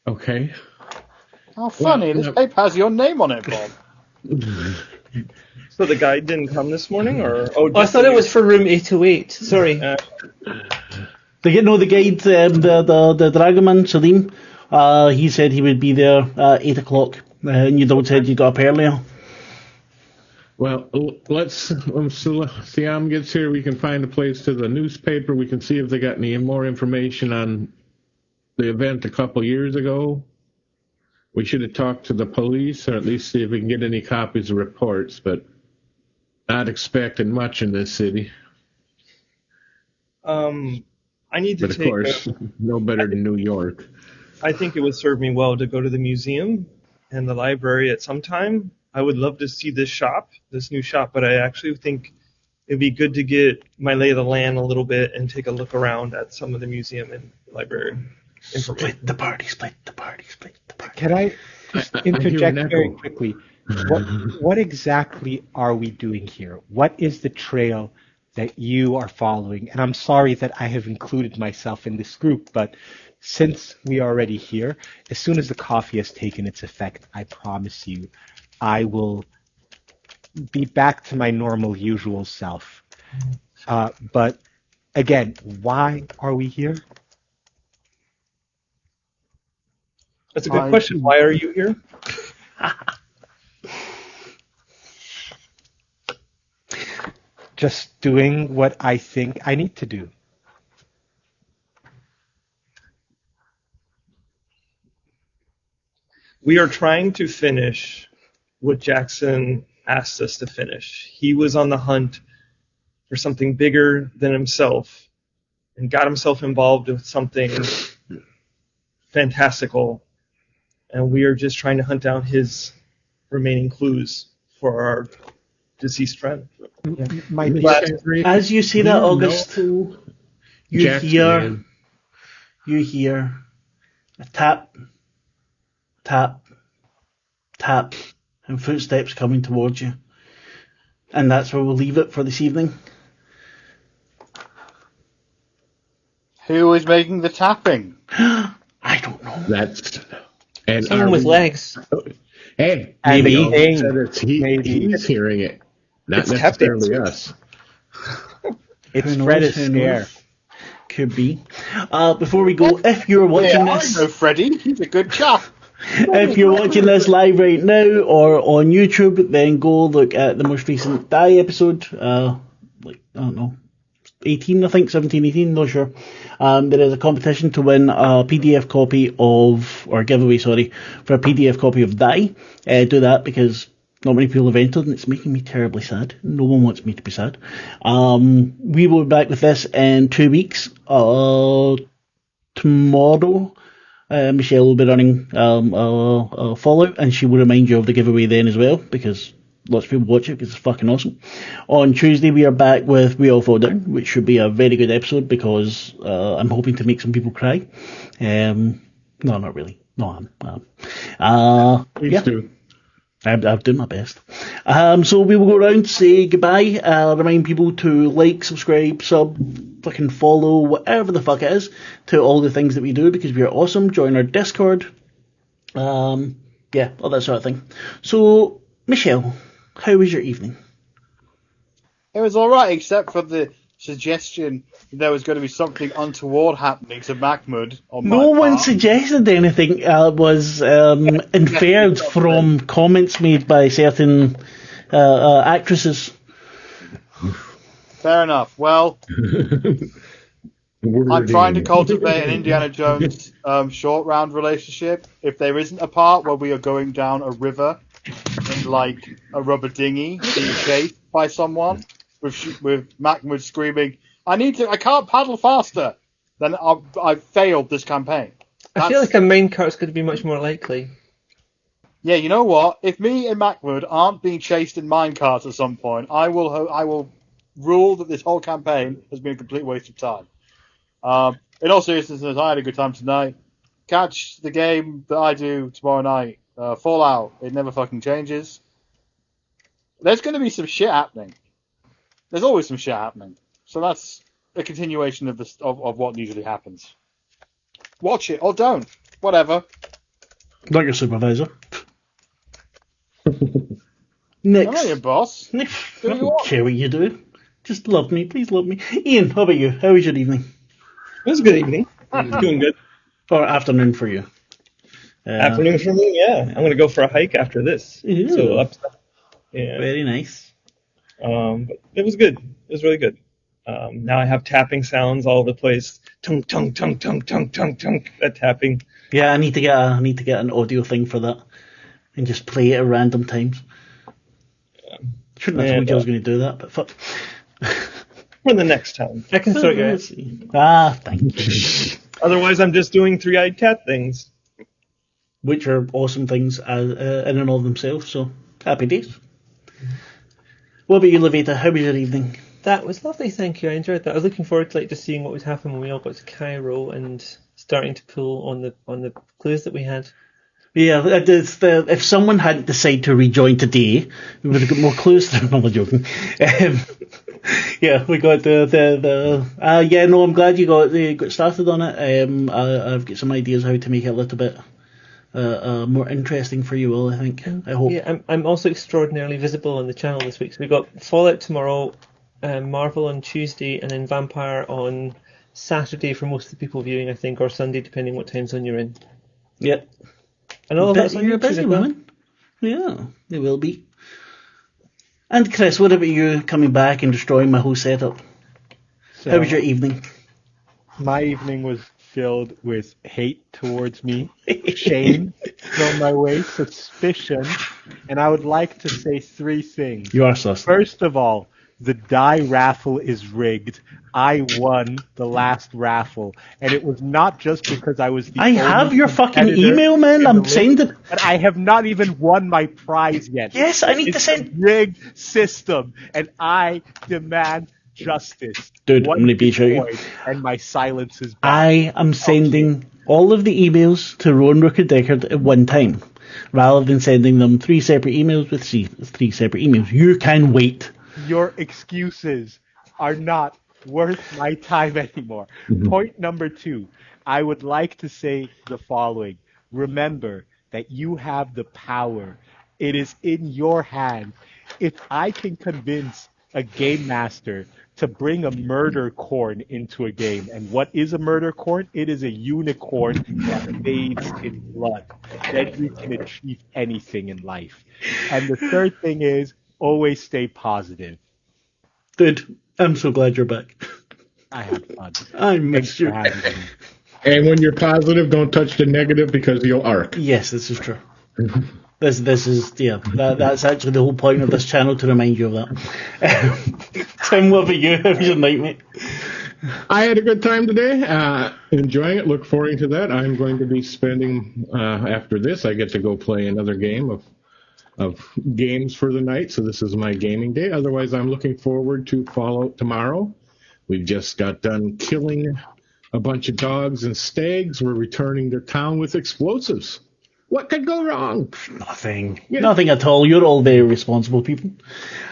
Okay. How funny! Well, This paper has your name on it, Bob. So the guide didn't come this morning, or I thought it was for room 808. Sorry. The guide, the Dragoman, Salim, he said he would be there at 8 o'clock, and you don't said you got up earlier. Well, let's, when Siam gets here, we can find a place to the newspaper. We can see if they got any more information on the event a couple years ago. We should have talked to the police, or at least see if we can get any copies of reports, but not expecting much in this city. I need to But of take. course, no better than New York. I think it would serve me well to go to the museum and the library at some time. I would love to see this new shop, but I actually think it'd be good to get my lay of the land a little bit and take a look around at some of the museum and library information. Split the party. Can I just interject very quickly? What exactly are we doing here? What is the trail that you are following? And I'm sorry that I have included myself in this group, but since we are already here, as soon as the coffee has taken its effect, I promise you, I will be back to my normal, usual self. But again, why are we here? That's a good question. Why are you here? Just doing what I think I need to do. We are trying to finish what Jackson asked us to finish. He was on the hunt for something bigger than himself and got himself involved with something fantastical. And we are just trying to hunt down his remaining clues for our deceased friend. My As you see that, August, No, you Jack's hear man. a tap, tap, tap, and footsteps coming towards you. And that's where we'll leave it for this evening. Who is making the tapping? I don't know. That's and Someone are with we- legs. Hey, And Maybe. he King. said it's Maybe. he's hearing it, not It's tap necessarily dancers. us. It's Who knows, Fred is who knows? scare. Could be. Before we go, if you're watching I this, know Freddie. He's a good chap. if you're watching this live right now or on YouTube, then go look at the most recent Die episode. I don't know, 18, I think, 17, 18, not sure. There is a competition to win a PDF copy of, or giveaway, sorry, for a PDF copy of Die. Do that because not many people have entered and it's making me terribly sad. No one wants me to be sad. We will be back with this in 2 weeks. Tomorrow, Michelle will be running Fallout, and she will remind you of the giveaway then as well, because lots of people watch it because it's fucking awesome. On Tuesday, we are back with We All Fall Down, which should be a very good episode because I'm hoping to make some people cry. No, not really. No, I'm. Please Yeah. do. I've done my best. So we will go around, say goodbye, remind people to like, subscribe, sub, fucking follow, whatever the fuck it is, to all the things that we do because we are awesome. Join our Discord. Yeah, all that sort of thing. So, Michelle, how was your evening? It was all right, except for the suggestion that there was going to be something untoward happening to Mahmoud on my No one part. suggested anything. Was inferred from comments made by certain actresses. Fair enough. Well, I'm trying to cultivate an Indiana Jones short round relationship. If there isn't a part where we are going down a river in like a rubber dinghy being chased by someone with Mahmoud screaming, I can't paddle faster, then I've failed this campaign. I feel like a minecart's going to be much more likely. Yeah, you know what? If me and Mahmoud aren't being chased in minecarts at some point, I will rule that this whole campaign has been a complete waste of time. In all seriousness, I had a good time tonight. Catch the game that I do tomorrow night. Fallout. It never fucking changes. There's going to be some shit happening. There's always some shit happening. So that's a continuation of what usually happens. Watch it or don't. Whatever. Not your supervisor. I'm Next. not your boss. I you don't want? care what you do. Just love me. Please love me. Ian, how about you? How was your evening? It was a good evening. Doing good. Or afternoon for you? Afternoon for me, yeah. I'm going to go for a hike after this. Ew. So, yeah. Very nice. But it was good. It was really good. Now I have tapping sounds all over the place. Tunk, tunk, tunk, tunk, tunk, tunk, tunk. That tapping. Yeah, I need to get an audio thing for that, and just play it at random times. Shouldn't have told you I was going to do that, but fuck. For the next time. I can sort you out. Thank you. Otherwise, I'm just doing three-eyed cat things. Which are awesome things in and of themselves. So happy days. What about you, Lavaita? How was your evening? That was lovely, thank you. I enjoyed that. I was looking forward to just seeing what would happen when we all got to Cairo and starting to pull on the clues that we had. Yeah, if someone hadn't decided to rejoin today, we would have got more clues. I'm not joking. Yeah, we got yeah, no, I'm glad you got started on it. I've got some ideas how to make it a little bit more interesting for you all, I think. I hope. Yeah, I'm also extraordinarily visible on the channel this week. So we've got Fallout tomorrow, Marvel on Tuesday, and then Vampire on Saturday for most of the people viewing, I think, or Sunday, depending what time zone you're in. Yep. And all of that's on You're a YouTube busy as well. woman. Yeah, they will be. And Chris, what about you coming back and destroying my whole setup? So, How was your evening? My evening was filled with hate towards me, shame thrown my way, suspicion, and I would like to say three things. You are sus. First of all, The die raffle is rigged. I won the last raffle, and it was not just because I was the I have only your fucking competitor email, man. in the I'm list, sending. but I have not even won my prize yet. Yes, I need to It's send. a rigged system, and I demand justice. Dude, One I'm gonna beat you. Bitcoin, and my silence is back. I am sending all of the emails to Rowan Rooker Deckard at one time, rather than sending them 3 separate emails with 3 separate emails. You can wait. Your excuses are not worth my time anymore. Point number 2, I would like to say the following. Remember that you have the power. It is in your hand. If I can convince a game master to bring a murder corn into a game, and what is a murder corn? It is a unicorn that bathes in blood. Then you can achieve anything in life. And the third thing is, always stay positive. Dude, I'm so glad you're back. I had fun. I missed you. Thanks for having me. And when you're positive, don't touch the negative because you'll arc. Yes, this is true. This is, yeah, that's actually the whole point of this channel, to remind you of that. Tim, what about you? How was your night, mate? I had a good time today. Enjoying it. Look forward to that. I'm going to be spending, after this, I get to go play another game of games for the night. So this is my gaming day. Otherwise, I'm looking forward to Fallout tomorrow. We've just got done killing a bunch of dogs and stags. We're returning to town with explosives. What could go wrong? Nothing. Yeah. Nothing at all. You're all very responsible people.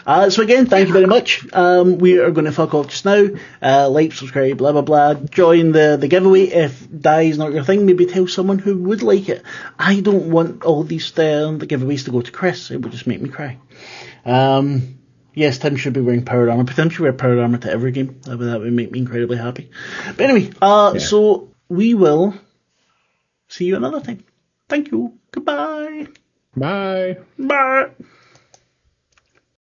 So again, thank you very much. We are going to fuck off just now. Like, subscribe, blah, blah, blah. Join the giveaway. If die is not your thing, maybe tell someone who would like it. I don't want all these the giveaways to go to Chris. It would just make me cry. Yes, Tim should be wearing power armor. But Tim should wear power armor to every game. That would make me incredibly happy. But anyway, so we will see you another time. Thank you. Goodbye. Bye. Bye.